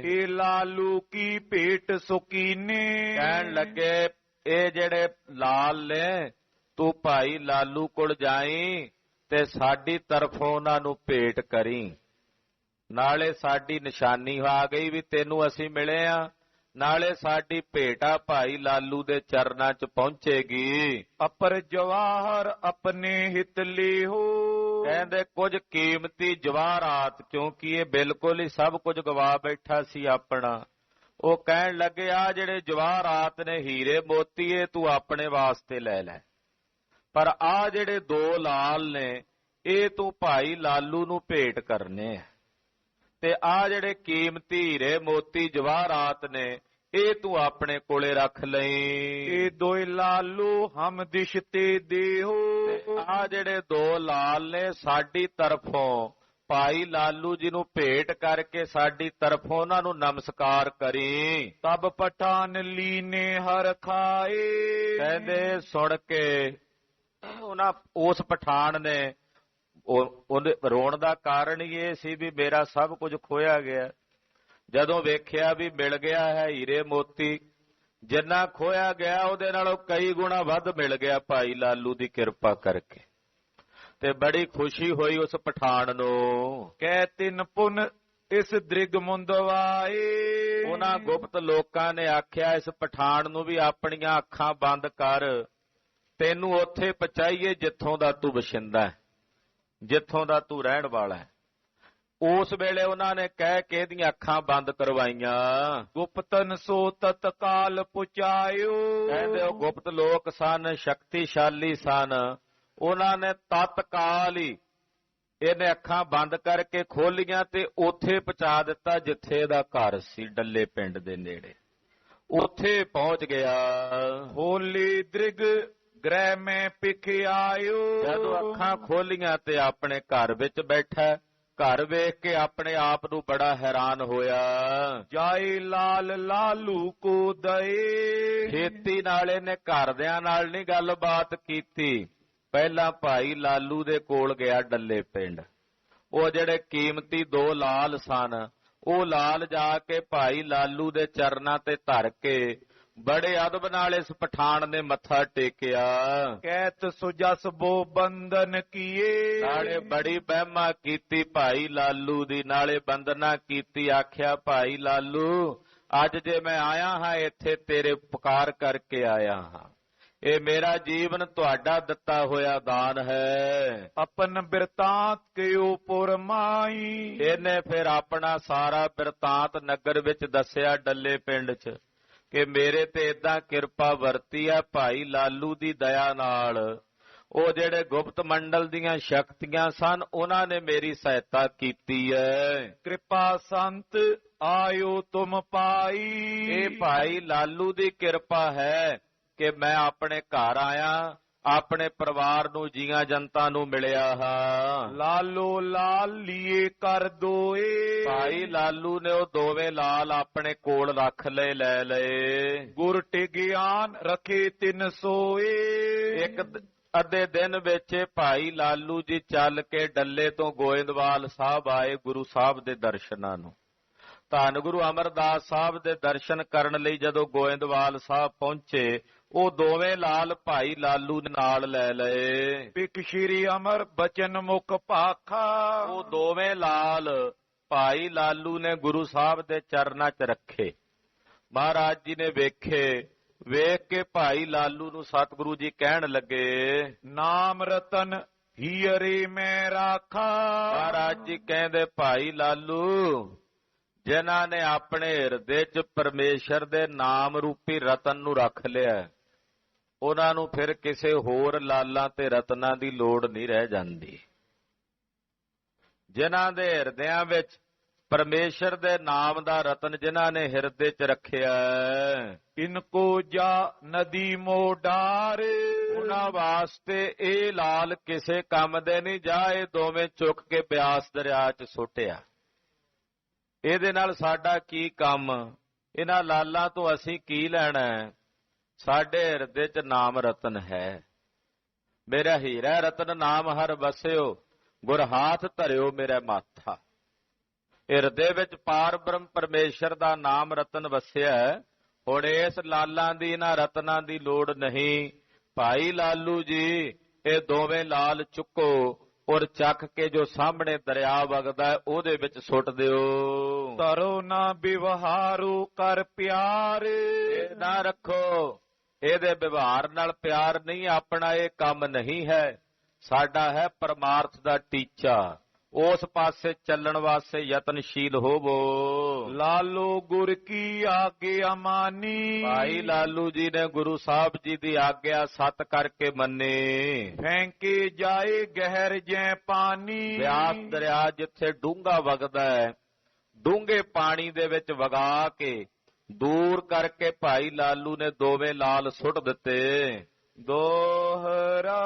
ਇਹ ਲਾਲੂ ਕੀ ਭੇਟ ਸੁਕੀਨੇ। ਕਹਿਣ ਲੱਗੇ ਇਹ ਜਿਹੜੇ ਲਾਲ ਨੇ ਤੂੰ ਭਾਈ ਲਾਲੂ ਕੋਲ ਜਾਈਂ ਤੇ ਸਾਡੀ ਤਰਫੋਂ ਉਹਨਾਂ ਨੂੰ ਭੇਟ ਕਰੀ। ਨਾਲੇ ਸਾਡੀ ਨਿਸ਼ਾਨੀ ਆ ਗਈ ਵੀ ਤੈਨੂੰ ਅਸੀਂ ਮਿਲੇ ਆ, ਨਾਲੇ ਸਾਡੀ ਭੇਟਾ ਭਾਈ ਲਾਲੂ ਦੇ ਚਰਨਾਂ 'ਚ ਪਹੁੰਚੇਗੀ। ਅਪਰ ਜਵਾਹਰ ਆਪਣੇ ਹਿਤ ਲਿਹੋ। ਕਹਿੰਦੇ ਕੁਝ ਕੀਮਤੀ ਜਵਾਹਰਾਤ, ਕਿਉਂਕਿ ਇਹ ਬਿਲਕੁਲ ਹੀ ਸਭ ਕੁਝ ਗਵਾ ਬੈਠਾ ਸੀ ਆਪਣਾ। ਉਹ ਕਹਿਣ ਲੱਗੇ ਆ ਜਿਹੜੇ ਜਵਾਹਰਾਤ ਨੇ ਹੀਰੇ ਮੋਤੀ ਇਹ ਤੂੰ ਆਪਣੇ ਵਾਸਤੇ ਲੈ ਲੈ, ਪਰ ਆ ਜਿਹੜੇ 2 ਲਾਲ ਨੇ ਇਹ ਤੂੰ ਭਾਈ ਲਾਲੂ ਨੂੰ ਭੇਟ ਕਰਨੇ ਆ, ਤੇ ਆ ਜਿਹੜੇ ਕੀਮਤੀ ਹੀਰੇ ਮੋਤੀ ਜਵਾਹਰਾਤ ਨੇ ਇਹ ਤੂੰ ਆਪਣੇ ਕੋਲੇ ਰੱਖ ਲਈ। ਇਹ ਦੋਏ ਲਾਲੂ ਹਮ ਦਿਸ਼ ਤੇ ਦੇਹੋ। ਆ ਜਿਹੜੇ 2 ਲਾਲ ਨੇ ਸਾਡੀ ਤਰਫੋਂ ਭਾਈ ਲਾਲੂ ਜੀ ਨੂੰ ਭੇਟ ਕਰਕੇ ਸਾਡੀ ਤਰਫੋਂ ਉਹਨਾਂ ਨੂੰ ਨਮਸਕਾਰ ਕਰੀ। ਤਬ ਪਠਾਨ ਲੀਨੇ ਹਰ ਖਾਏ। ਕਹਿੰਦੇ ਸੁਣ ਕੇ ਉਹਨਾਂ ਉਸ ਪਠਾਨ ਨੇ ਉਹਦੇ ਰੋਣ ਦਾ ਕਾਰਨ ਹੀ ਇਹ ਸੀ ਵੀ ਮੇਰਾ ਸਭ ਕੁਝ ਖੋਇਆ ਗਿਆ। ਜਦੋਂ ਵੇਖਿਆ ਵੀ ਮਿਲ ਗਿਆ ਹੈ ਹੀਰੇ ਮੋਤੀ, ਜਿੰਨਾ ਖੋਇਆ ਗਿਆ ਉਹਦੇ ਨਾਲੋਂ ਕਈ ਗੁਣਾ ਵੱਧ ਮਿਲ ਗਿਆ ਭਾਈ ਲਾਲੂ ਦੀ ਕਿਰਪਾ ਕਰਕੇ, ਤੇ ਬੜੀ ਖੁਸ਼ੀ ਹੋਈ ਉਸ ਪਠਾਨ ਨੂੰ। ਕਹਿ ਤਿੰਨ ਪੁਨ ਇਸ ਦ੍ਰਿਗ ਮੁੰਦਵਾਏ। ਉਹਨਾਂ ਗੁਪਤ ਲੋਕਾਂ ਨੇ ਆਖਿਆ ਇਸ ਪਠਾਨ ਨੂੰ ਵੀ ਆਪਣੀਆਂ ਅੱਖਾਂ ਬੰਦ ਕਰ, ਤੈਨੂੰ ਉੱਥੇ ਪਹੁੰਚਾਈਏ ਜਿੱਥੋਂ ਦਾ ਤੂੰ ਵਸਿੰਦਾ ਹੈ, ਜਿੱਥੋਂ ਦਾ ਤੂੰ ਰਹਿਣ ਵਾਲਾ ਹੈ। ਉਸ ਵੇਲੇ ਉਹਨਾਂ ਨੇ ਕਹਿ ਕੇ ਇਹਦੀਆਂ ਅੱਖਾਂ ਬੰਦ ਕਰਵਾਈਆਂ। ਗੁਪਤਨ ਸੋ ਤਤਕਾਲ ਪੁਚਾਇਓ। ਕਹਿੰਦੇ ਉਹ ਗੁਪਤ ਲੋਕ ਸਨ, ਸ਼ਕਤੀਸ਼ਾਲੀ ਸਨ, ਉਹਨਾਂ ਨੇ ਤਤਕਾਲ ਹੀ ਇਹਨੇ ਅੱਖਾਂ ਬੰਦ ਕਰਕੇ ਖੋਲੀਆਂ ਤੇ ਉੱਥੇ ਪਹੁੰਚਾ ਦਿੱਤਾ ਜਿੱਥੇ ਦਾ ਘਰ ਸੀ, ਡੱਲੇ ਪਿੰਡ ਦੇ ਨੇੜੇ। ਉੱਥੇ ਪਹੁੰਚ ਗਿਆ। ਹੋਲੀ ਦ੍ਰਿਗ ਗ੍ਰਹਿ ਮੈਂ ਪਿਖ ਆਇਓ। ਜਦੋਂ ਅੱਖਾਂ ਖੋਲੀਆਂ ਤੇ ਆਪਣੇ ਘਰ ਵਿੱਚ ਬੈਠਾ। ਘਰ ਵੇਖ ਕੇ ਆਪਣੇ ਆਪ ਨੂੰ ਬੜਾ ਹੈਰਾਨ ਹੋਇਆ। ਜਾਏ ਲਾਲ ਲਾਲੂ ਕੋ ਦਏ। ਖੇਤੀ ਨਾਲ ਇਹਨੇ ਘਰਦਿਆਂ ਨਾਲ ਨਹੀਂ ਗੱਲਬਾਤ ਕੀਤੀ, ਪਹਿਲਾਂ ਭਾਈ ਲਾਲੂ ਦੇ ਕੋਲ ਗਿਆ ਡੱਲੇ ਪਿੰਡ। ਉਹ ਜਿਹੜੇ ਕੀਮਤੀ 2 ਲਾਲ ਸਨ ਉਹ ਲਾਲ ਜਾ ਕੇ ਭਾਈ ਲਾਲੂ ਦੇ ਚਰਨਾਂ ਤੇ ਧਰ ਕੇ ਬੜੇ ਅਦਬ ਨਾਲ ਇਸ ਪਠਾਨ ਨੇ ਮੱਥਾ ਟੇਕਿਆ। ਕਹਿਤ ਸੁਜਸ ਬੋ ਬੰਦਨ ਕੀਏ। ਨਾਲੇ ਬੜੀ ਮਹਿਮਾ ਕੀਤੀ ਭਾਈ ਲਾਲੂ ਦੀ, ਨਾਲੇ ਬੰਦਨਾ ਕੀਤੀ। ਆਖਿਆ ਭਾਈ ਲਾਲੂ ਅੱਜ ਜੇ ਮੈਂ ਆਇਆ ਹਾਂ ਇੱਥੇ ਤੇਰੇ ਪੁਕਾਰ ਕਰਕੇ ਆਇਆ ਹਾਂ, ਇਹ ਮੇਰਾ ਜੀਵਨ ਤੁਹਾਡਾ ਦਿੱਤਾ ਹੋਇਆ ਦਾਨ ਹੈ। अपन बिरतांत कयो पुरमाई। ਇਹਨੇ ਫਿਰ ਆਪਣਾ ਸਾਰਾ ਬਿਰਤਾਂਤ ਨਗਰ ਵਿੱਚ ਦੱਸਿਆ, ਡੱਲੇ ਪਿੰਡ 'ਚ, ਕਿ ਮੇਰੇ ਤੇ ਏਦਾਂ ਕਿਰਪਾ ਵਰਤੀ ਹੈ ਭਾਈ ਲਾਲੂ ਦੀ ਦਇਆ ਨਾਲ। ਉਹ ਜਿਹੜੇ ਗੁਪਤ ਮੰਡਲ ਦੀਆਂ ਸ਼ਕਤੀਆਂ ਸਨ, ਉਹਨਾਂ ਨੇ ਮੇਰੀ ਸਹਾਇਤਾ ਕੀਤੀ ਹੈ। कृपा संत आयो तुम पाई। ਇਹ ਭਾਈ ਲਾਲੂ ਦੀ ਕਿਰਪਾ ਹੈ ਕਿ ਮੈਂ ਆਪਣੇ ਘਰ ਆਇਆ, ਆਪਣੇ ਪਰਿਵਾਰ ਨੂੰ, ਜੀਆਂ ਜਨਤਾ ਨੂੰ ਮਿਲਿਆ ਹਾਂ। लालो लाल लिए कर दोए। ਭਾਈ ਲਾਲੂ ਨੇ ਉਹ ਦੋਵੇਂ ਲਾਲ ਆਪਣੇ ਕੋਲ ਰੱਖ ਲਏ, ਲੈ ਲਏ। गुर टिगियान रखे तिन सोए। ਇੱਕ ਅੱਧੇ ਦਿਨ ਵਿੱਚ ਭਾਈ ਲਾਲੂ ਜੀ ਚੱਲ ਕੇ ਡੱਲੇ ਤੋਂ ਗੋਇੰਦਵਾਲ ਸਾਹਿਬ ਆਏ ਗੁਰੂ ਸਾਹਿਬ ਦੇ ਦਰਸ਼ਨਾਂ ਨੂੰ। ਧੰਨ ਗੁਰੂ ਅਮਰਦਾਸ ਸਾਹਿਬ ਦੇ ਦਰਸ਼ਨ ਕਰਨ ਲਈ ਜਦੋਂ ਗੋਇੰਦਵਾਲ ਸਾਹਿਬ ਪਹੁੰਚੇ, ਉਹ ਦੋਵੇਂ ਲਾਲ ਭਾਈ ਲਾਲੂ ਨੇ ਨਾਲ ਲੈ ਲਏ। पिक श्री अमर बचन मुख भाखा। ਉਹ ਦੋਵੇਂ ਲਾਲ ਭਾਈ ਲਾਲੂ ਨੇ ਗੁਰੂ ਸਾਹਿਬ ਦੇ ਚਰਨਾਂ 'ਚ ਰੱਖੇ। ਮਹਾਰਾਜ ਜੀ ਨੇ ਵੇਖੇ, ਵੇਖ ਕੇ ਭਾਈ ਲਾਲੂ ਨੂੰ ਸਤਿਗੁਰੂ ਜੀ ਕਹਿਣ ਲੱਗੇ, नाम रतन हीरे में राखा। ਮਹਾਰਾਜ ਜੀ ਕਹਿੰਦੇ, ਭਾਈ ਲਾਲੂ, ਜਿਨ੍ਹਾਂ ਨੇ ਆਪਣੇ ਹਿਰਦੇ 'ਚ ਪਰਮੇਸ਼ਰ ਦੇ ਨਾਮ ਰੂਪੀ ਰਤਨ ਨੂੰ ਰੱਖ ਲਿਆ, ਉਹਨਾਂ ਨੂੰ ਫਿਰ ਕਿਸੇ ਹੋਰ ਲਾਲਾਂ ਤੇ ਰਤਨਾਂ ਦੀ ਲੋੜ ਨਹੀਂ ਰਹਿ ਜਾਂਦੀ। ਜਿਨ੍ਹਾਂ ਦੇ ਹਿਰਦਿਆਂ ਵਿੱਚ ਪਰਮੇਸ਼ਰ ਦੇ ਨਾਮ ਦਾ ਰਤਨ ਜਿਨ੍ਹਾਂ ਨੇ ਹਿਰਦੇ 'ਚ ਰੱਖਿਆ, इनको जा नदी मोडार। ਉਹਨਾਂ ਵਾਸਤੇ ਇਹ ਲਾਲ ਕਿਸੇ ਕੰਮ ਦੇ ਨਹੀਂ। ਜਾ ਇਹ ਦੋਵੇਂ ਚੁੱਕ ਕੇ ਬਿਆਸ ਦਰਿਆ 'ਚ ਸੁੱਟਿਆ। ਇਹਦੇ ਨਾਲ ਸਾਡਾ ਕੀ ਕੰਮ? ਇਹਨਾਂ ਲਾਲਾਂ ਤੋਂ ਅਸੀਂ ਕੀ ਲੈਣਾ? ਸਾਡੇ ਹਿਰਦੇ 'ਚ ਨਾਮ ਰਤਨ ਹੈ। ਮੇਰਾ ਹੀਰਾ ਰਤਨ ਨਾਮ ਹਰ ਵਸਿਓ, ਗੁਰ ਹਾਥ ਧਰਿਓ ਮੇਰਾ ਮਾਥਾ। ਹਿਰਦੇ ਵਿੱਚ ਪਾਰ ਬ੍ਰਹਮ ਪਰਮੇਸ਼ਰ ਦਾ ਨਾਮ ਰਤਨ ਵਸਿਆ। ਹੁਣ ਇਸ ਲਾਲਾਂ ਦੀ, ਇਹਨਾਂ ਰਤਨਾਂ ਦੀ ਲੋੜ ਨਹੀਂ। ਭਾਈ ਲਾਲੂ ਜੀ, ਇਹ ਦੋਵੇਂ ਲਾਲ ਚੁੱਕੋ ਔਰ ਚੱਕ ਕੇ ਜੋ ਸਾਹਮਣੇ ਦਰਿਆ ਵਗਦਾ ਉਹਦੇ ਵਿੱਚ ਸੁੱਟ ਦਿਓ। तरो ना विवहारो कर प्यार। ਇਹ ਨਾ ਰੱਖੋ, ਇਹਦੇ ਵਿਵਹਾਰ ਨਾਲ ਪਿਆਰ ਨਹੀਂ। ਆਪਣਾ ਇਹ ਕੰਮ ਨਹੀਂ ਹੈ, ਸਾਡਾ ਹੈ ਪਰਮਾਰਥ ਦਾ ਟੀਚਾ। ਉਸ ਪਾਸੇ ਚੱਲਣ ਵਾਸਤੇ ਯਤਨਸ਼ੀਲ ਹੋਵੋ। लालो गुर की आज्ञा मानी। ਭਾਈ ਲਾਲੂ ਜੀ ਨੇ ਗੁਰੂ ਸਾਹਿਬ ਜੀ ਦੀ ਆਗਿਆ ਸਤ ਕਰਕੇ ਮੰਨੀ। फेंके जाए गहर जै पानी। ਬਿਆਸ ਦਰਿਆ ਜਿੱਥੇ ਡੂੰਘਾ ਵਗਦਾ ਹੈ, ਡੂੰਘੇ ਪਾਣੀ ਦੇ ਵਿੱਚ ਵਗਾ ਕੇ ਦੂਰ ਕਰਕੇ ਭਾਈ ਲਾਲੂ ਨੇ ਦੋਵੇਂ ਲਾਲ ਸੁੱਟ ਦਿੱਤੇ। दोहरा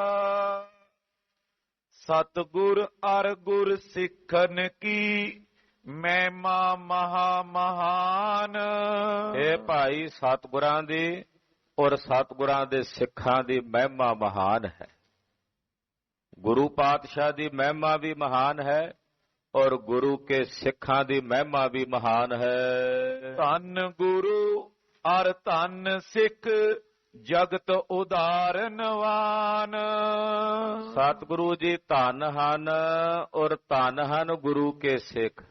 सतगुर अर गुर सिखन की महिमा महा महान। ਇਹ ਭਾਈ ਸਤਿਗੁਰਾਂ ਦੀ ਔਰ ਸਤਿਗੁਰਾਂ ਦੇ ਸਿੱਖਾਂ ਦੀ ਮਹਿਮਾ ਮਹਾਨ ਹੈ। ਗੁਰੂ ਪਾਤਸ਼ਾਹ ਦੀ ਮਹਿਮਾ ਵੀ ਮਹਾਨ ਹੈ ਔਰ ਗੁਰੂ ਕੇ ਸਿੱਖਾਂ ਦੀ ਮਹਿਮਾ ਵੀ ਮਹਾਨ ਹੈ। ਧੰਨ ਗੁਰੂ ਅਰ ਧੰਨ ਸਿੱਖ ਜਗਤ ਉਦਾਰਨਵਾਨ। ਸਤਿਗੁਰੂ ਜੀ ਧੰਨ ਹਨ ਔਰ ਧੰਨ ਹਨ ਗੁਰੂ ਕੇ ਸਿੱਖ।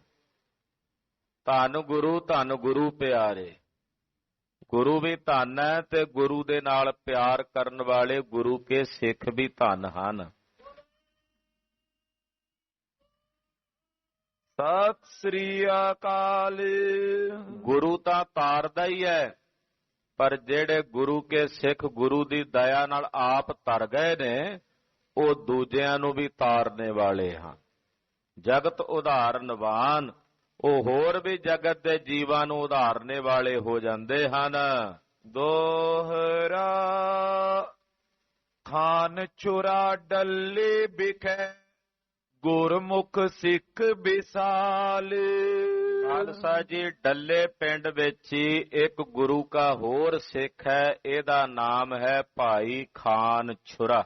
ਧੰਨ ਗੁਰੂ ਪਿਆਰੇ। ਗੁਰੂ ਵੀ ਧੰਨ ਹੈ ਤੇ ਗੁਰੂ ਦੇ ਨਾਲ ਪਿਆਰ ਕਰਨ ਵਾਲੇ ਗੁਰੂ ਕੇ ਸਿੱਖ ਵੀ ਧੰਨ ਹਨ। ਸਤਿ ਸ੍ਰੀ ਅਕਾਲ। ਗੁਰੂ ਤਾਂ ਤਾਰਦਾ ਹੀ ਹੈ, ਪਰ ਜਿਹੜੇ ਗੁਰੂ ਕੇ ਸਿੱਖ ਗੁਰੂ ਦੀ ਦਇਆ ਨਾਲ ਆਪ ਤਰ ਗਏ ਨੇ, ਉਹ ਦੂਜਿਆਂ ਨੂੰ ਵੀ ਤਾਰਨੇ ਵਾਲੇ ਹਨ। ਜਗਤ ਉਦਾਹਰਨਵਾਨ, ਉਹ ਹੋਰ ਵੀ ਜਗਤ ਦੇ ਜੀਵਾਂ ਨੂੰ ਉਧਾਰਨੇ ਵਾਲੇ ਹੋ ਜਾਂਦੇ ਹਨ। ਦੋਹਰਾ ਖਾਨ ਚੁਰਾ ਡੱਲੇ ਬਿਖੈ ਗੁਰਮੁਖ ਸਿੱਖ ਵਿਸਾਲ। ਖਾਲਸਾ ਜੀ, ਡੱਲੇ ਪਿੰਡ ਵਿੱਚ ਹੀ ਇੱਕ ਗੁਰੂ ਕਾ ਹੋਰ ਸਿੱਖ ਹੈ। ਇਹਦਾ ਨਾਮ ਹੈ ਭਾਈ ਖਾਨ ਛੁਰਾ।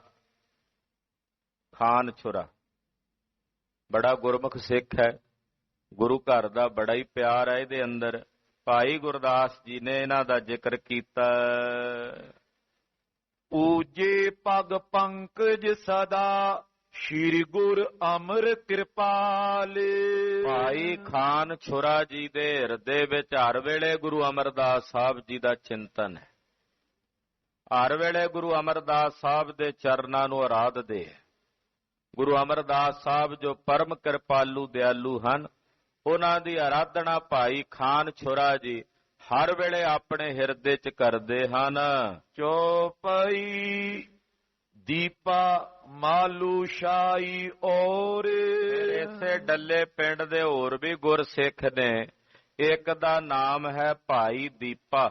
ਖਾਨ ਛੁਰਾ ਬੜਾ ਗੁਰਮੁਖ ਸਿੱਖ ਹੈ। ਗੁਰੂ ਘਰ ਦਾ ਬੜਾ ਹੀ ਪਿਆਰ ਹੈ ਇਹਦੇ ਅੰਦਰ। ਭਾਈ ਗੁਰਦਾਸ ਜੀ ਨੇ ਇਹਨਾਂ ਦਾ ਜ਼ਿਕਰ ਕੀਤਾ। ਪੂਜੇ ਪਗ ਪੰਕਜ ਸਦਾ ਸ਼੍ਰੀ ਗੁਰ ਅਮਰ ਕਿਰਪਾਲ। ਭਾਈ ਖਾਨ ਛੁਰਾ ਜੀ ਦੇ ਹਿਰਦੇ ਵਿੱਚ ਹਰ ਵੇਲੇ ਗੁਰੂ ਅਮਰਦਾਸ ਸਾਹਿਬ ਜੀ ਦਾ ਚਿੰਤਨ ਹੈ। ਹਰ ਵੇਲੇ ਗੁਰੂ ਅਮਰਦਾਸ ਸਾਹਿਬ ਦੇ ਚਰਨਾਂ ਨੂੰ ਆਰਾਧਦੇ ਹੈ। ਗੁਰੂ ਅਮਰਦਾਸ ਸਾਹਿਬ ਜੋ ਪਰਮ ਕਿਰਪਾਲੂ ਦਿਆਲੂ ਹਨ, ਉਹਨਾਂ ਦੀ ਆਰਾਧਨਾ ਭਾਈ ਖਾਨ ਛੋਰਾ ਜੀ ਹਰ ਵੇਲੇ ਆਪਣੇ ਹਿਰਦੇ 'ਚ ਕਰਦੇ ਹਨ। ਚੌਪਈ ਦੀਪਾ ਮਾਲੂ ਸ਼ਾਹੀ ਔਰ ਇਸੇ ਡੱਲੇ ਪਿੰਡ ਦੇ ਹੋਰ ਵੀ ਗੁਰਸਿੱਖ ਨੇ। ਇੱਕ ਦਾ ਨਾਮ ਹੈ ਭਾਈ ਦੀਪਾ,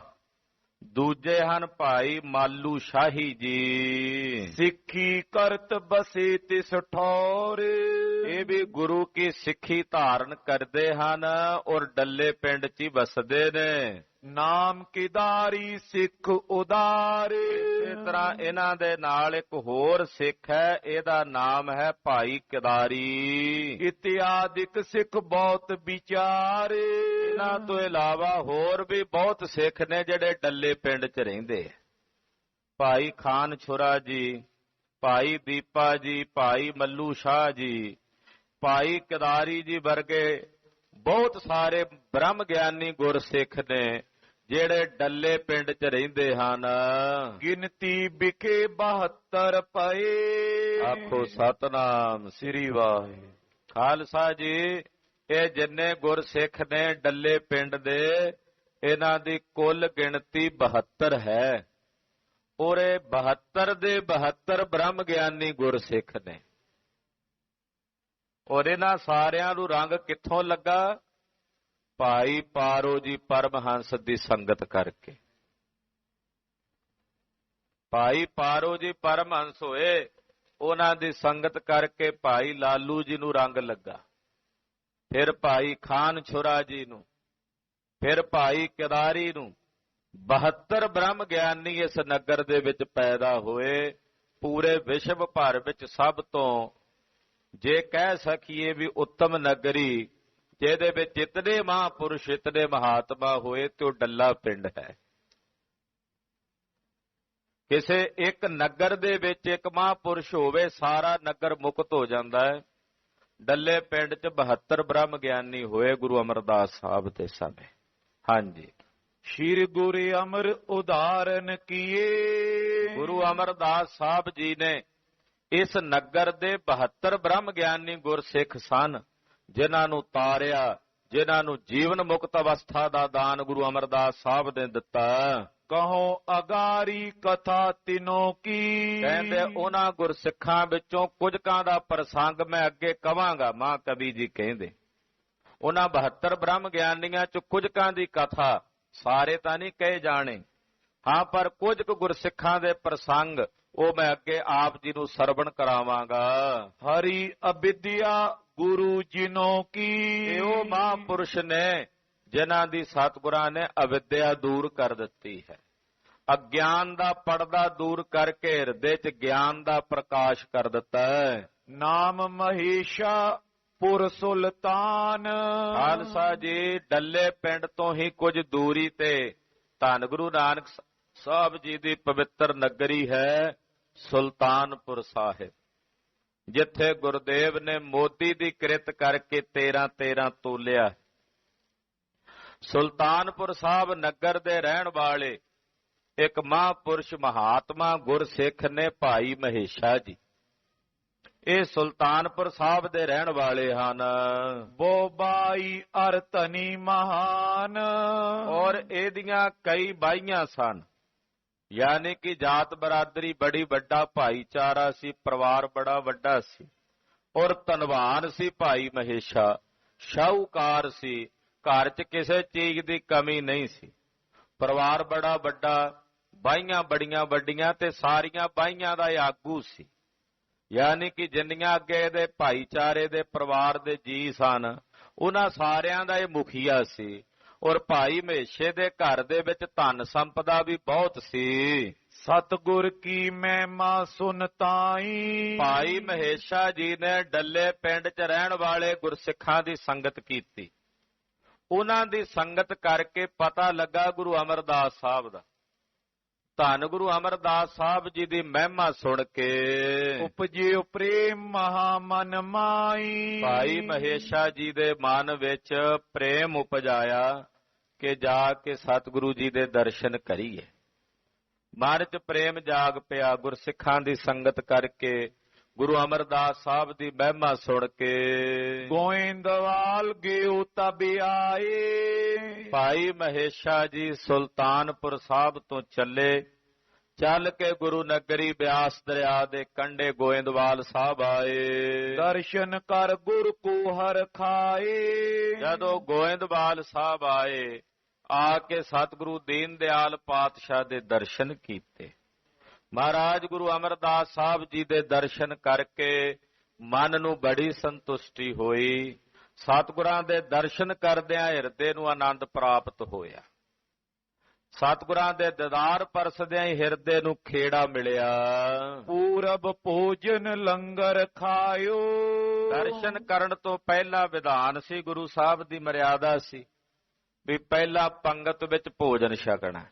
ਦੂਜੇ ਹਨ ਭਾਈ ਮਾਲੂ ਸ਼ਾਹੀ ਜੀ। ਸਿੱਖੀ ਕਰਤ ਬਸੇ ਤਿਸ ਠੌਰ ਇਹ ਵੀ ਗੁਰੂ ਕੀ ਸਿੱਖੀ ਧਾਰਨ ਕਰਦੇ ਹਨ ਔਰ ਡੱਲੇ ਪਿੰਡ 'ਚ ਹੀ ਵਸਦੇ ਨੇ। ਨਾਮ ਕਿਦਾਰੀ ਸਿੱਖ ਉਦਾਰ ਇਸੇ ਤਰ੍ਹਾਂ ਇਹਨਾਂ ਦੇ ਨਾਲ ਇੱਕ ਹੋਰ ਸਿੱਖ ਹੈ, ਇਹਦਾ ਨਾਮ ਹੈ ਭਾਈ ਕਿਦਾਰੀ। ਇਤਿਆਦਿਕ ਸਿੱਖ ਬਹੁਤ ਵਿਚਾਰ ਇਹਨਾਂ ਤੋਂ ਇਲਾਵਾ ਹੋਰ ਵੀ ਬਹੁਤ ਸਿੱਖ ਨੇ ਜਿਹੜੇ ਡੱਲੇ ਪਿੰਡ 'ਚ ਰਹਿੰਦੇ। ਭਾਈ ਖਾਨ ਛੁਰਾ ਜੀ, ਭਾਈ ਦੀਪਾ ਜੀ, ਭਾਈ ਮੱਲੂ ਸ਼ਾਹ ਜੀ, ਭਾਈ ਕਿਦਾਰੀ ਜੀ ਵਰਗੇ ਬਹੁਤ ਸਾਰੇ ਬ੍ਰਹਮ ਗਿਆਨੀ ਗੁਰਸਿੱਖ ਨੇ ਜਿਹੜੇ ਡੱਲੇ ਪਿੰਡ 'ਚ ਰਹਿੰਦੇ ਹਨ। ਗਿਣਤੀ ਵਿਖੇ 72 ਪਏ। ਆਖੋ ਸਤਨਾਮ ਸ੍ਰੀ ਵਾਹਿਗੁਰੂ। ਖਾਲਸਾ ਜੀ, ਇਹ ਜਿੰਨੇ ਗੁਰਸਿੱਖ ਨੇ ਡੱਲੇ ਪਿੰਡ ਦੇ, ਇਹਨਾਂ ਦੀ ਕੁੱਲ ਗਿਣਤੀ 72 ਹੈ ਔਰ ਇਹ 72 ਦੇ 72 ਬ੍ਰਹਮ ਗਿਆਨੀ ਗੁਰਸਿੱਖ ਨੇ। ਔਰ ਇਹਨਾਂ ਸਾਰਿਆਂ ਨੂੰ ਰੰਗ ਕਿੱਥੋਂ ਲੱਗਾ? ਭਾਈ ਪਾਰੋ ਜੀ ਪਰਮਹੰਸ ਦੀ ਸੰਗਤ ਕਰਕੇ। ਭਾਈ ਪਾਰੋ ਜੀ ਪਰਮਹੰਸ ਹੋਏ, ਉਹਨਾਂ ਦੀ ਸੰਗਤ ਕਰਕੇ ਭਾਈ ਲਾਲੂ ਜੀ ਨੂੰ ਰੰਗ ਲੱਗਾ, ਫਿਰ ਭਾਈ ਖਾਨ ਛੁਰਾ ਜੀ ਨੂੰ, ਫਿਰ ਭਾਈ ਕਿਦਾਰੀ ਨੂੰ। 72 ਬ੍ਰਹਮ ਗਿਆਨੀ ਇਸ ਨਗਰ ਦੇ ਵਿੱਚ ਪੈਦਾ ਹੋਏ। ਪੂਰੇ ਵਿਸ਼ਵ ਭਰ ਵਿੱਚ ਸਭ ਤੋਂ ਜੇ ਕਹਿ ਸਕੀਏ ਵੀ ਉੱਤਮ ਨਗਰੀ, ਜਿਹਦੇ ਵਿੱਚ ਇਤਨੇ ਮਹਾਂਪੁਰਸ਼ ਇਤਨੇ ਮਹਾਤਮਾ ਹੋਏ, ਤੇ ਉਹ ਡੱਲਾ ਪਿੰਡ ਹੈ। ਕਿਸੇ ਇੱਕ ਨਗਰ ਦੇ ਵਿੱਚ ਇੱਕ ਮਹਾਂਪੁਰਸ਼ ਹੋਵੇ, ਸਾਰਾ ਨਗਰ ਮੁਕਤ ਹੋ ਜਾਂਦਾ ਹੈ। ਡੱਲੇ ਪਿੰਡ 'ਚ 72 ਬ੍ਰਹਮ ਗਿਆਨੀ ਹੋਏ ਗੁਰੂ ਅਮਰਦਾਸ ਸਾਹਿਬ ਦੇ ਸਮੇਂ। ਹਾਂਜੀ, ਸ਼੍ਰੀ ਗੁਰੂ ਅਮਰ ਉਦਾਹਰਨ ਕੀਏ। ਗੁਰੂ ਅਮਰਦਾਸ ਸਾਹਿਬ ਜੀ ਨੇ ਇਸ ਨਗਰ ਦੇ 72 ਬ੍ਰਹਮ ਗਿਆਨੀ ਗੁਰਸਿੱਖ ਸਨ, ਜਿਨ੍ਹਾਂ ਨੂੰ ਤਾਰਿਆ, ਜਿਨ੍ਹਾਂ ਨੂੰ ਜੀਵਨ ਮੁਕਤ ਅਵਸਥਾ ਦਾ ਦਾਨ ਗੁਰੂ ਅਮਰਦਾਸ ਸਾਹਿਬ ਨੇ ਦਿੱਤਾ। ਕਹੋ ਅਗਾਰੀ ਕਥਾ ਤਿਨੋ ਕੀ। ਕਹਿੰਦੇ ਉਹਨਾਂ ਗੁਰਸਿੱਖਾਂ ਵਿੱਚੋਂ ਕੁਝਕਾਂ ਦਾ ਪ੍ਰਸੰਗ ਮੈਂ ਅੱਗੇ ਕਵਾਂਗਾ। ਮਾਂ ਕਵੀ ਜੀ ਕਹਿੰਦੇ ਉਹਨਾਂ 72 ਬ੍ਰਹਮ ਗਿਆਨੀਆਂ ਚ ਕੁਝਕਾਂ ਦੀ ਕਥਾ, ਸਾਰੇ ਤਾਂ ਨਹੀਂ ਕਹੇ ਜਾਣੇ, ਹਾਂ, ਪਰ ਕੁਝ ਕੁ ਗੁਰਸਿੱਖਾਂ ਦੇ ਪ੍ਰਸੰਗ ਉਹ ਮੈਂ ਅੱਗੇ ਆਪ ਜੀ ਨੂੰ ਸਰਵਣ ਕਰਾਵਾਂਗਾ। ਹਰੀ ਅਵਿਦਿਆ ਗੁਰੂ ਜਿਨੋ ਕੀ। ਇਹ ਉਹ ਮਹਾਂਪੁਰਸ਼ ਨੇ ਜਿਨ੍ਹਾਂ ਦੀ ਸਤਿਗੁਰਾਂ ਨੇ ਅਵਿਦਿਆ ਦੂਰ ਕਰ ਦਿੱਤੀ ਹੈ। ਅਗਿਆਨ ਦਾ ਪਰਦਾ ਦੂਰ ਕਰਕੇ ਹਿਰਦੇ 'ਚ ਗਿਆਨ ਦਾ ਪ੍ਰਕਾਸ਼ ਕਰ ਦਿੱਤਾ ਹੈ। ਨਾਮ ਮਹੇਸ਼ਾ ਪੁਰ ਸੁਲਤਾਨ। ਖਾਲਸਾ ਜੀ, ਡੱਲੇ ਪਿੰਡ ਤੋਂ ਹੀ ਕੁਝ ਦੂਰੀ ਤੇ ਧੰਨ ਗੁਰੂ ਨਾਨਕ ਸਾਹਿਬ ਜੀ ਦੀ ਪਵਿੱਤਰ ਨਗਰੀ ਹੈ ਸੁਲਤਾਨਪੁਰ ਸਾਹਿਬ, ਜਿੱਥੇ ਗੁਰਦੇਵ ਨੇ ਮੋਦੀ ਦੀ ਕਿਰਤ ਕਰਕੇ 13 ਤੋਲਿਆ। ਸੁਲਤਾਨਪੁਰ ਸਾਹਿਬ ਨਗਰ ਦੇ ਰਹਿਣ ਵਾਲੇ ਇੱਕ ਮਹਾਂਪੁਰਸ਼ ਮਹਾਤਮਾ ਗੁਰਸਿੱਖ ਨੇ ਭਾਈ ਮਹੇਸ਼ਾ ਜੀ। ਇਹ ਸੁਲਤਾਨਪੁਰ ਸਾਹਿਬ ਦੇ ਰਹਿਣ ਵਾਲੇ ਹਨ। ਬੋਬਾਈ ਅਰ ਧਨੀ ਮਹਾਨ। ਔਰ ਇਹਦੀਆਂ ਕਈ ਬਾਈਆਂ ਸਨ, ਯਾਨੀ ਕਿ ਜਾਤ ਬਰਾਦਰੀ ਬੜੀ ਵੱਡਾ ਭਾਈਚਾਰਾ ਸੀ, ਪਰਿਵਾਰ ਬੜਾ ਵੱਡਾ ਸੀ ਔਰ ਧਨਵਾਨ ਸੀ ਭਾਈ ਮਹੇਸ਼ਾ, ਸ਼ਾਹੂਕਾਰ ਸੀ, ਘਰ 'ਚ ਕਿਸੇ ਚੀਜ਼ ਦੀ ਕਮੀ ਨਹੀਂ ਸੀ, ਪਰਿਵਾਰ ਬੜਾ ਵੱਡਾ, ਬਾਈਆਂ ਬੜੀਆਂ ਵੱਡੀਆਂ ਤੇ ਸਾਰੀਆਂ ਬਾਈਆਂ ਦਾ ਆਗੂ ਸੀ। ਯਾਨੀ ਕਿ ਜਿੰਨੀਆਂ ਅੱਗੇ ਇਹਦੇ ਭਾਈਚਾਰੇ ਦੇ ਪਰਿਵਾਰ ਦੇ ਜੀ ਸਨ, ਉਹਨਾਂ ਸਾਰਿਆਂ ਦਾ ਇਹ ਮੁਖੀਆ ਸੀ। ਔਰ ਭਾਈ ਮਹੇਸ਼ੇ ਦੇ ਘਰ ਦੇ ਵਿੱਚ ਧਨ ਸੰਪਦਾ ਵੀ ਬਹੁਤ ਸੀ। ਸਤਿਗੁਰ ਕੀ ਮਹਿਮਾ ਸੁਨ ਤਾਈ। ਭਾਈ ਮਹੇਸ਼ਾ ਜੀ ਨੇ ਡੱਲੇ ਪਿੰਡ 'ਚ ਰਹਿਣ ਵਾਲੇ ਗੁਰਸਿੱਖਾਂ ਦੀ ਸੰਗਤ ਕੀਤੀ। ਉਹਨਾਂ ਦੀ ਸੰਗਤ ਕਰਕੇ ਪਤਾ ਲੱਗਾ ਗੁਰੂ ਅਮਰਦਾਸ ਸਾਹਿਬ ਦਾ। ਧੰਨ ਗੁਰੂ ਅਮਰਦਾਸ ਸਾਹਿਬ ਜੀ ਦੀ ਮਹਿਮਾ ਸੁਣ ਕੇ ਉਪਜਿਓ ਪ੍ਰੇਮ ਮਹਾ ਮਨ ਮਾਈ। ਭਾਈ ਮਹੇਸ਼ਾ ਜੀ ਦੇ ਮਨ ਵਿੱਚ ਪ੍ਰੇਮ ਉਪਜਾਇਆ ਕਿ ਜਾ ਕੇ ਸਤਿਗੁਰੂ ਜੀ ਦੇ ਦਰਸ਼ਨ ਕਰੀਏ। ਮਨ 'ਚ ਪ੍ਰੇਮ ਜਾਗ ਪਿਆ ਗੁਰਸਿੱਖਾਂ ਦੀ ਸੰਗਤ ਕਰਕੇ, ਗੁਰੂ ਅਮਰਦਾਸ ਸਾਹਿਬ ਦੀ ਮਹਿਮਾ ਸੁਣ ਕੇ। ਗੋਇੰਦਵਾਲ ਗਿਓ ਤਬ ਆਏ, ਭਾਈ ਮਹੇਸ਼ਾ ਜੀ ਸੁਲਤਾਨਪੁਰ ਸਾਹਿਬ ਤੋਂ ਚੱਲ ਕੇ ਗੁਰੂ ਨਗਰੀ ਬਿਆਸ ਦਰਿਆ ਦੇ ਕੰਢੇ ਗੋਇੰਦਵਾਲ ਸਾਹਿਬ ਆਏ। ਦਰਸ਼ਨ ਕਰ ਗੁਰ ਕੋ ਹਰ ਖਾਏ, ਜਦੋਂ ਗੋਇੰਦਵਾਲ ਸਾਹਿਬ ਆਏ, ਆ ਕੇ ਸਤਿਗੁਰੂ ਦੀਨ ਦਿਆਲ ਪਾਤਸ਼ਾਹ ਦੇ ਦਰਸ਼ਨ ਕੀਤੇ। ਮਹਾਰਾਜ ਗੁਰੂ ਅਮਰਦਾਸ ਸਾਹਿਬ ਜੀ ਦੇ ਦਰਸ਼ਨ ਕਰਕੇ ਮਨ ਨੂੰ ਬੜੀ ਸੰਤੁਸ਼ਟੀ ਹੋਈ। ਸਤਿਗੁਰਾਂ ਦੇ ਦਰਸ਼ਨ ਕਰਦਿਆਂ ਹਿਰਦੇ ਨੂੰ ਆਨੰਦ ਪ੍ਰਾਪਤ ਹੋਇਆ। ਸਤਿਗੁਰਾਂ ਦੇ ਦੀਦਾਰ ਪਰਸਦਿਆਂ ਹੀ ਹਿਰਦੇ ਨੂੰ ਖੇੜਾ ਮਿਲਿਆ। ਪੂਰਬ ਭੋਜਨ ਲੰਗਰ ਖਾਇਓ, ਦਰਸ਼ਨ ਕਰਨ ਤੋਂ ਪਹਿਲਾਂ ਵਿਧਾਨ ਸੀ, ਗੁਰੂ ਸਾਹਿਬ ਦੀ ਮਰਿਆਦਾ ਸੀ ਵੀ ਪਹਿਲਾਂ ਪੰਗਤ ਵਿੱਚ ਭੋਜਨ ਛਕਣਾ।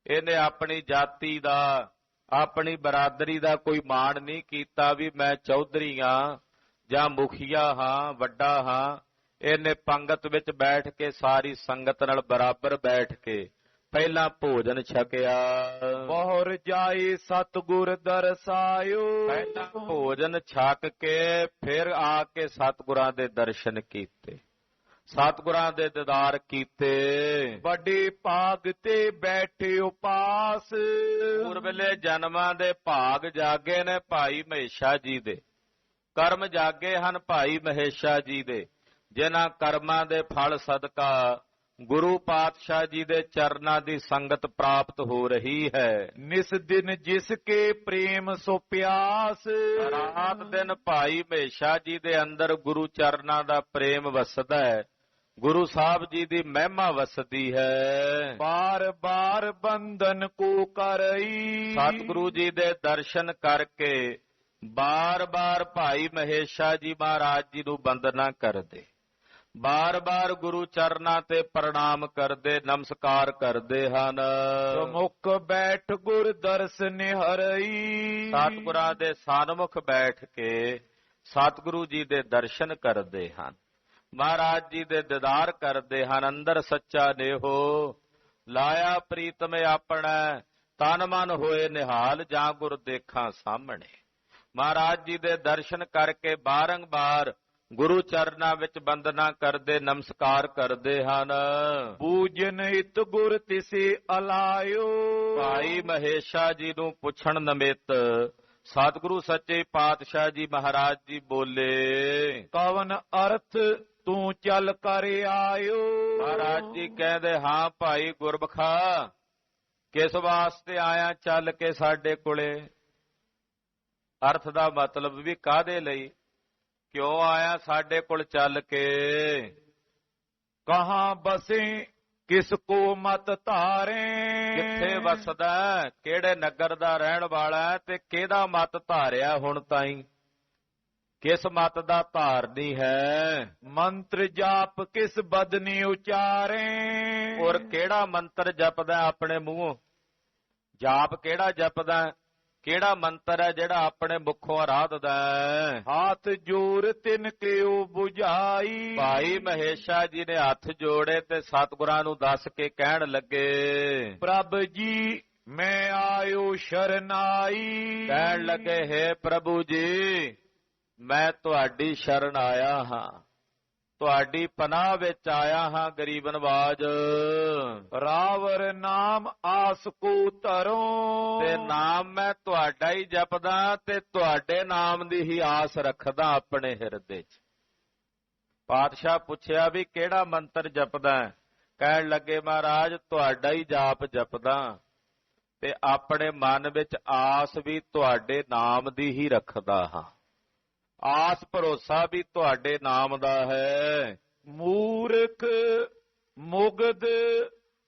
ਇਹਨੇ ਆਪਣੀ ਜਾਤੀ ਦਾ, ਆਪਣੀ ਬਰਾਦਰੀ ਦਾ ਕੋਈ ਮਾਣ ਨਹੀਂ ਕੀਤਾ ਵੀ ਮੈਂ ਚੌਧਰੀ ਹਾਂ ਜਾਂ ਮੁਖੀਆ ਹਾਂ, ਵੱਡਾ ਹਾਂ। ਇਹਨੇ ਪੰਗਤ ਵਿੱਚ ਬੈਠ ਕੇ ਸਾਰੀ ਸੰਗਤ ਨਾਲ ਬਰਾਬਰ ਬੈਠ ਕੇ ਪਹਿਲਾਂ ਭੋਜਨ ਛਕਿਆ। ਬਹੁਰ ਜਾਏ ਸਤਿਗੁਰ ਦਰਸਾਇਓ, ਪਹਿਲਾਂ ਭੋਜਨ ਛਕ ਕੇ ਫਿਰ ਆ ਕੇ ਸਤਿਗੁਰਾਂ ਦੇ ਦਰਸ਼ਨ ਕੀਤੇ, ਸਤਿਗੁਰਾਂ ਦੇ ਦੀਦਾਰ ਕੀਤੇ। ਵੱਡੇ ਭਾਗ ਤੇ ਬੈਠੇ ਉਪਾਸ, ਪੂਰਬਲੇ ਜਨਮਾਂ ਦੇ ਭਾਗ ਜਾਗੇ ਨੇ ਭਾਈ ਮਹੇਸ਼ਾ ਜੀ ਦੇ, ਕਰਮ ਜਾਗੇ ਹਨ ਭਾਈ ਮਹੇਸ਼ਾ ਜੀ ਦੇ, ਜਿਨ੍ਹਾਂ ਕਰਮਾਂ ਦੇ ਫਲ ਸਦਕਾ ਗੁਰੂ ਪਾਤਸ਼ਾਹ ਜੀ ਦੇ ਚਰਨਾਂ ਦੀ ਸੰਗਤ ਪ੍ਰਾਪਤ ਹੋ ਰਹੀ ਹੈ। ਨਿਸ ਦਿਨ ਜਿਸ ਕੇ ਪ੍ਰੇਮ ਸੋ ਪਿਆਸ, ਰਾਤ ਦਿਨ ਭਾਈ ਮਹੇਸ਼ਾ ਜੀ ਦੇ ਅੰਦਰ ਗੁਰੂ ਚਰਨਾਂ ਦਾ ਪ੍ਰੇਮ ਵਸਦਾ ਹੈ, ਗੁਰੂ ਸਾਹਿਬ ਜੀ ਦੀ ਮਹਿਮਾ ਵਸਦੀ ਹੈ। ਬਾਰ ਬਾਰ ਬੰਧਨ ਕੋ ਕਰਈ, ਸਤਿਗੁਰੂ ਜੀ ਦੇ ਦਰਸ਼ਨ ਕਰਕੇ ਬਾਰ-ਬਾਰ ਭਾਈ ਮਹੇਸ਼ਾ ਜੀ ਮਹਾਰਾਜ ਜੀ ਨੂੰ ਬੰਦਨਾ ਕਰਦੇ, ਬਾਰ-ਬਾਰ ਗੁਰੂ ਚਰਨਾਂ ਤੇ ਪ੍ਰਣਾਮ ਕਰਦੇ, ਨਮਸਕਾਰ ਕਰਦੇ ਹਨ। ਮੁਖ ਬੈਠ ਗੁਰ ਦਰਸ਼ਨ ਹਰਈ, ਸਤਿਗੁਰਾਂ ਦੇ ਸਨਮੁਖ ਬੈਠ ਕੇ ਸਤਿਗੁਰੂ ਜੀ ਦੇ ਦਰਸ਼ਨ ਕਰਦੇ ਹਨ, ਮਹਾਰਾਜ ਜੀ ਦੇ ਦੀਦਾਰ ਕਰਦੇ ਹਨ। ਅੰਦਰ ਸੱਚਾ ਨੇਹੋ ਲਾਇਆ ਪ੍ਰੀਤਮ ਆਪਣਾ, ਤਨ ਮਨ ਹੋਏ ਨਿਹਾਲ ਜਾਂ ਗੁਰ ਦੇਖਾਂ ਸਾਹਮਣੇ। ਮਹਾਰਾਜ ਜੀ ਦੇ ਦਰਸ਼ਨ ਕਰਕੇ ਬਾਰੰਬਾਰ ਗੁਰੂ ਚਰਨਾਂ ਵਿੱਚ ਬੰਦਨਾ ਕਰਦੇ, ਨਮਸਕਾਰ ਕਰਦੇ ਹਨ। ਪੂਜਨ ਹਿਤ ਗੁਰ ਤਿਸੇ ਅਲਾਇਓ, ਭਾਈ ਮਹੇਸ਼ਾ ਜੀ ਨੂੰ ਪੁੱਛਣ ਨਿਮਿਤ ਸਤਿਗੁਰੂ ਸੱਚੇ ਪਾਤਸ਼ਾਹ ਜੀ ਮਹਾਰਾਜ ਜੀ ਬੋਲੇ, ਕਵਨ ਅਰਥ ਤੂੰ ਚੱਲ ਕਰ ਆਇਓ। ਮਹਾਰਾਜ ਜੀ ਕਹਿੰਦੇ, ਹਾਂ ਭਾਈ ਗੁਰਬਖਾ, ਕਿਸ ਵਾਸਤੇ ਆਇਆ ਚੱਲ ਕੇ ਸਾਡੇ ਕੋਲੇ? ਅਰਥ ਦਾ ਮਤਲਬ ਵੀ ਕਾਹਦੇ ਲਈ, ਕਿਉਂ ਆਇਆ ਸਾਡੇ ਕੋਲ ਚੱਲ ਕੇ? ਕਹਾਂ ਬਸੇ ਕਿਸ ਕੋ ਮਤ ਧਾਰੇ, ਕਿੱਥੇ ਵਸਦਾ, ਕਿਹੜੇ ਨਗਰ ਦਾ ਰਹਿਣ ਵਾਲਾ ਤੇ ਕਿਹਦਾ ਮਤ ਧਾਰਿਆ ਹੁਣ ਤਾਈਂ? ਕਿਸ ਮਤ ਦਾ ਧਾਰਨੀ ਹੈ? ਮੰਤਰ ਜਾਪ ਕਿਸ ਬਦਨੀ ਉਚਾਰੇ, ਔਰ ਕਿਹੜਾ ਮੰਤਰ ਜਪਦਾ ਆਪਣੇ ਮੂੰਹੋਂ? ਜਾਪ ਕਿਹੜਾ ਜਪਦਾ, ਕਿਹੜਾ ਮੰਤਰ ਹੈ ਜਿਹੜਾ ਆਪਣੇ ਮੁਖੋਂ ਆਰਾਧਦਾ ਹੈ? ਹੱਥ ਜੋੜ ਤਿਨ ਕਿਉ 부ਝਾਈ, ਭਾਈ ਮਹੇਸ਼ਾ ਜੀ ਨੇ ਹੱਥ ਜੋੜੇ ਤੇ ਸਤਿਗੁਰਾਂ ਨੂੰ ਦੱਸ ਕੇ ਕਹਿਣ ਲੱਗੇ, ਪ੍ਰਭ ਜੀ ਮੈਂ ਆਇਓ ਸ਼ਰਨਾਈ। ਕਹਿਣ ਲੱਗੇ, ਹੈ ਪ੍ਰਭੂ ਜੀ ਮੈਂ ਤੁਹਾਡੀ ਸ਼ਰਨ ਆਇਆ ਹਾਂ, ਤੁਹਾਡੀ ਪਨਾਹ ਵਿੱਚ ਆਇਆ ਹਾਂ ਗਰੀਬ ਨਵਾਜ। ਰਾਵਰ ਨਾਮ ਆਸ ਕੋ ਧਰੋ, ਤੇ ਨਾਮ ਮੈਂ ਤੁਹਾਡਾ ਹੀ ਜਪਦਾ ਤੇ ਤੁਹਾਡੇ ਨਾਮ ਦੀ ਹੀ ਆਸ ਰੱਖਦਾ ਆਪਣੇ ਹਿਰਦੇ 'ਚ। ਪਾਤਸ਼ਾਹ ਪੁੱਛਿਆ ਵੀ ਕਿਹੜਾ ਮੰਤਰ ਜਪਦਾ? ਕਹਿਣ ਲੱਗੇ, ਮਹਾਰਾਜ ਤੁਹਾਡਾ ਹੀ ਜਾਪ ਜਪਦਾ ਤੇ ਆਪਣੇ ਮਨ ਵਿੱਚ ਆਸ ਵੀ ਤੁਹਾਡੇ ਨਾਮ ਦੀ ਹੀ ਰੱਖਦਾ ਹਾਂ, ਆਸ ਭਰੋਸਾ ਵੀ ਤੁਹਾਡੇ ਨਾਮ ਦਾ ਹੈ। ਮੂਰਖ ਮੁਗਧ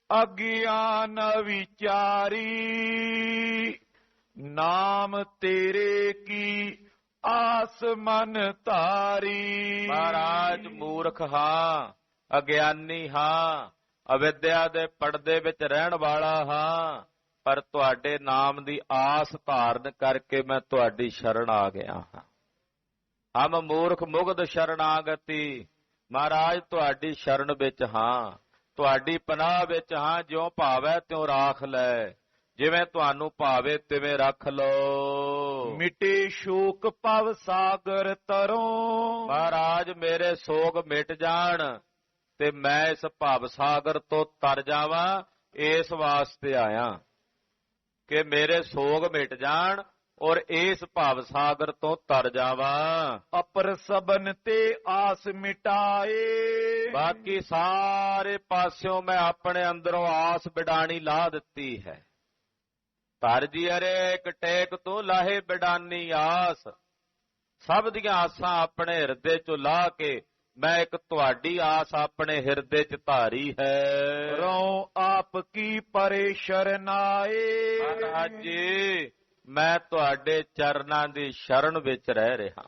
ਅਗਿਆਨ ਵਿਚਾਰੀ, ਨਾਮ ਤੇਰੇ ਕੀ ਆਸ ਮਨ ਧਾਰੀ। ਮਹਾਰਾਜ ਮੂਰਖ ਹਾਂ, ਅਗਿਆਨੀ ਹਾਂ, ਅਵਿਦਿਆ ਦੇ ਪਰਦੇ ਵਿੱਚ ਰਹਿਣ ਵਾਲਾ ਹਾਂ, ਪਰ ਤੁਹਾਡੇ ਨਾਮ ਦੀ ਆਸ ਧਾਰਨ ਕਰਕੇ ਮੈਂ ਤੁਹਾਡੀ ਸ਼ਰਨ ਆ ਗਿਆ ਹਾਂ। ਹਮ ਮੂਰਖ ਮੁਗਧ ਸ਼ਰਨਾਗਤੀ, ਮਹਾਰਾਜ ਤੁਹਾਡੀ ਸ਼ਰਨ ਵਿੱਚ ਹਾਂ, ਤੁਹਾਡੀ ਪਨਾਹ ਵਿੱਚ ਹਾਂ, ਜਿਉਂ ਭਾਵੈ ਤਿਉਂ ਰਾਖ ਲੈ। ਜਿਵੇਂ ਤੁਹਾਨੂੰ ਭਾਵੇ ਤਿਵੇਂ ਰੱਖ ਲਓ। ਮਿਟੇ ਸ਼ੋਕ ਭਵ ਸਾਗਰ ਤਰੋਂ, ਮਹਾਰਾਜ ਮੇਰੇ ਸੋਗ ਮਿਟ ਜਾਣ ਤੇ ਮੈਂ ਇਸ ਭਵ ਸਾਗਰ ਤੋਂ ਤਰ ਜਾਵਾਂ, ਇਸ ਵਾਸਤੇ ਆਇਆ ਕਿ ਮੇਰੇ ਸੋਗ ਮਿਟ ਜਾਣ ਔਰ ਇਸ ਭਵ ਸਾਗਰ ਤੋਂ ਤਰ ਜਾਵਾਂ। ਅਪਰ ਸਬਨ ਤੇ ਆਸ ਮਿਟਾਏ, ਬਾਕੀ ਸਾਰੇ ਪਾਸਿਓਂ ਮੈਂ ਆਪਣੇ ਅੰਦਰੋਂ ਆਸ ਬਿਡਾਣੀ ਲਾ ਦਿੱਤੀ ਹੈ। ਧਰ ਜੀ ਅਰੇ ਇੱਕ ਟੇਕ ਤੂੰ ਲਾਹੇ ਬਿਡਾਨੀ ਆਸ, ਸਭ ਦੀਆਂ ਆਸਾਂ ਆਪਣੇ ਹਿਰਦੇ ਚੋਂ ਲਾ ਕੇ ਮੈਂ ਇੱਕ ਤੁਹਾਡੀ ਆਸ ਆਪਣੇ ਹਿਰਦੇ 'ਚ ਧਾਰੀ ਹੈ। ਰਉ ਆਪ ਕੀ ਪਰੇ ਸ਼ਰਨਾਏ, ਮਹਾਰਾਜ ਜੀ ਮੈਂ ਤੁਹਾਡੇ ਚਰਨਾਂ ਦੀ ਸ਼ਰਨ ਵਿੱਚ ਰਹਿ ਰਿਹਾ,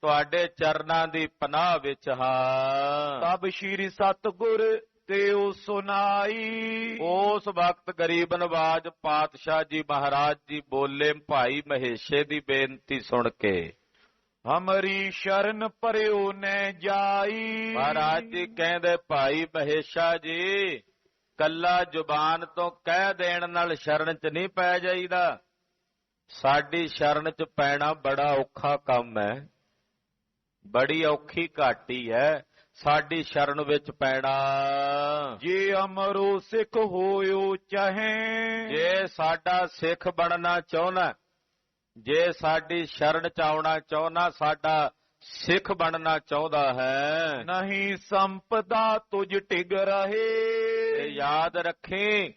ਤੁਹਾਡੇ ਚਰਨਾਂ ਦੀ ਪਨਾਹ ਵਿੱਚ ਹਾਂ। ਤਬ ਸ਼੍ਰੀ ਸਤਿਗੁਰ ਤੇਉ ਸੁਨਾਈ, ਉਸ ਵਕਤ ਗਰੀਬ ਨਵਾਜ ਪਾਤਸ਼ਾਹ ਜੀ ਮਹਾਰਾਜ ਜੀ ਬੋਲੇ ਭਾਈ ਮਹੇਸ਼ੇ ਦੀ ਬੇਨਤੀ ਸੁਣ ਕੇ, ਹਮਰੀ ਸ਼ਰਨ ਪਰਿਓ ਨੈ ਜਾਈ। ਮਹਾਰਾਜ ਜੀ ਕਹਿੰਦੇ ਭਾਈ ਮਹੇਸ਼ਾ ਜੀ ਕੱਲਾ ਜ਼ੁਬਾਨ ਤੋਂ ਕਹਿ ਦੇਣ ਨਾਲ ਸ਼ਰਨ 'ਚ ਨਹੀਂ ਪੈ ਜਾਈਦਾ, ਸਾਡੀ ਸ਼ਰਨ 'ਚ ਪੈਣਾ ਬੜਾ ਔਖਾ ਕੰਮ ਹੈ, ਬੜੀ ਔਖੀ ਘਾਟੀ ਹੈ ਸਾਡੀ ਸ਼ਰਨ ਵਿੱਚ ਪੈਣਾ। ਜੇ ਅਮਰੋ ਸਿੱਖ ਹੋਇਓ ਚਾਹੇ, ਜੇ ਸਾਡਾ ਸਿੱਖ ਬਣਨਾ ਚਾਹੁੰਦਾ, ਜੇ ਸਾਡੀ ਸ਼ਰਨ 'ਚ ਆਉਣਾ ਚਾਹੁੰਦਾ, ਸਾਡਾ ਸਿੱਖ ਬਣਨਾ ਚਾਹੁੰਦਾ ਹੈ, ਨਹੀਂ ਸੰਪਦਾ ਤੁਝ ਟਿਗ ਰਹੇ। ਤੇ ਯਾਦ ਰੱਖੀ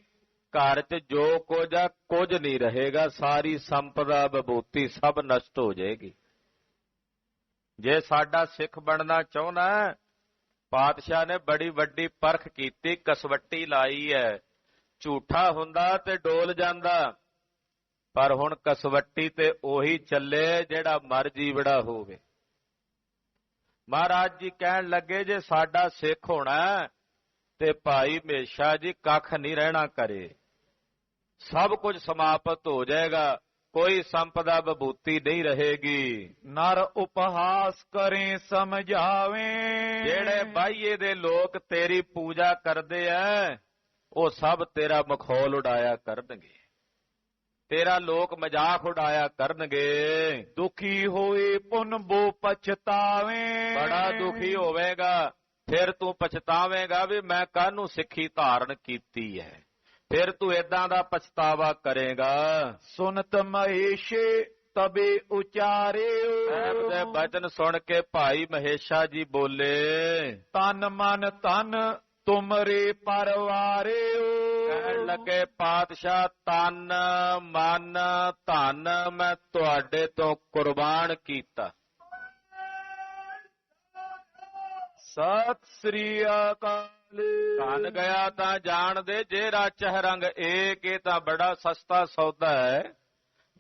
ਘਰ 'ਚ ਜੋ ਕੁਝ ਆ ਕੁਝ ਨਹੀਂ ਰਹੇਗਾ, ਸਾਰੀ ਸੰਪਦਾ ਵਿਭੂਤੀ ਸਭ ਨਸ਼ਟ ਹੋ ਜਾਏਗੀ। ਜੇ ਸਾਡਾ ਸਿੱਖ ਬਣਨਾ ਚਾਹੁੰਦਾ, ਪਾਤਸ਼ਾਹ ਨੇ ਬੜੀ ਵੱਡੀ ਪਰਖ ਕੀਤੀ, ਕਸਵੱਟੀ ਲਾਈ ਹੈ। ਝੂਠਾ ਹੁੰਦਾ ਤੇ ਡੋਲ ਜਾਂਦਾ, ਪਰ ਹੁਣ ਕਸਵੱਟੀ ਤੇ ਉਹੀ ਚੱਲੇ ਜਿਹੜਾ ਮਰ ਜੀਵੜਾ ਹੋਵੇ। ਮਹਾਰਾਜ ਜੀ ਕਹਿਣ ਲੱਗੇ ਜੇ ਸਾਡਾ ਸਿੱਖ ਹੋਣਾ ਤੇ ਭਾਈ ਮਹੇਸ਼ਾ ਜੀ ਕੱਖ ਨਹੀਂ ਰਹਿਣਾ ਕਰੇ, ਸਭ ਕੁਝ ਸਮਾਪਤ ਹੋ ਜਾਏਗਾ, ਕੋਈ ਸੰਪਦਾ ਵਿਭੂਤੀ ਨਹੀਂ ਰਹੇਗੀ। ਨਰ ਉਪਹਾਸ ਕਰੇ ਸਮਝਾਵੇ, ਜਿਹੜੇ ਬਾਈਏ ਦੇ ਲੋਕ ਤੇਰੀ ਪੂਜਾ ਕਰਦੇ ਐ ਉਹ ਸਭ ਤੇਰਾ ਮਖੌਲ ਉਡਾਇਆ ਕਰਨਗੇ, ਤੇਰਾ ਲੋਕ ਮਜ਼ਾਕ ਉਡਾਇਆ ਕਰਨਗੇ। ਦੁਖੀ ਹੋਏ ਪੁਨ ਬੋ ਪਛਤਾਵੇ, ਬੜਾ ਦੁਖੀ ਹੋਵੇਗਾ, ਫਿਰ ਤੂੰ ਪਛਤਾਵੇਂਗਾ ਵੀ ਮੈਂ ਕਾਹਨੂੰ ਸਿੱਖੀ ਧਾਰਨ ਕੀਤੀ ਹੈ, ਫਿਰ ਤੂੰ ਏਦਾਂ ਦਾ ਪਛਤਾਵਾ ਕਰੇਗਾ। ਸੁਨਤ ਮਹੇਸ਼ੇ ਤਬੇ ਉਚਾਰਿਓ, ਸਾਹਿਬ ਦੇ ਬਚਨ ਸੁਣ ਕੇ ਭਾਈ ਮਹੇਸ਼ਾ ਜੀ ਬੋਲੇ, ਤਨ ਮਨ ਧਨ ਤੁਮਰੇ ਪਰਵਾਰਿਓ। ਕਹਿਣ ਲੱਗੇ ਪਾਤਸ਼ਾਹ ਤਨ ਮਨ ਧਨ ਮੈਂ ਤੁਹਾਡੇ ਤੋਂ ਕੁਰਬਾਨ ਕੀਤਾ। ਸਤਿ ਸ੍ਰੀ ਅਕਾਲ। ਧਨ ਗਿਆ ਤਾਂ ਜਾਣਦੇ, ਜੇ ਰਾਚਹ ਰੰਗ ਏਕ, ਇਹ ਤਾਂ ਬੜਾ ਸਸਤਾ ਸੌਦਾ ਹੈ।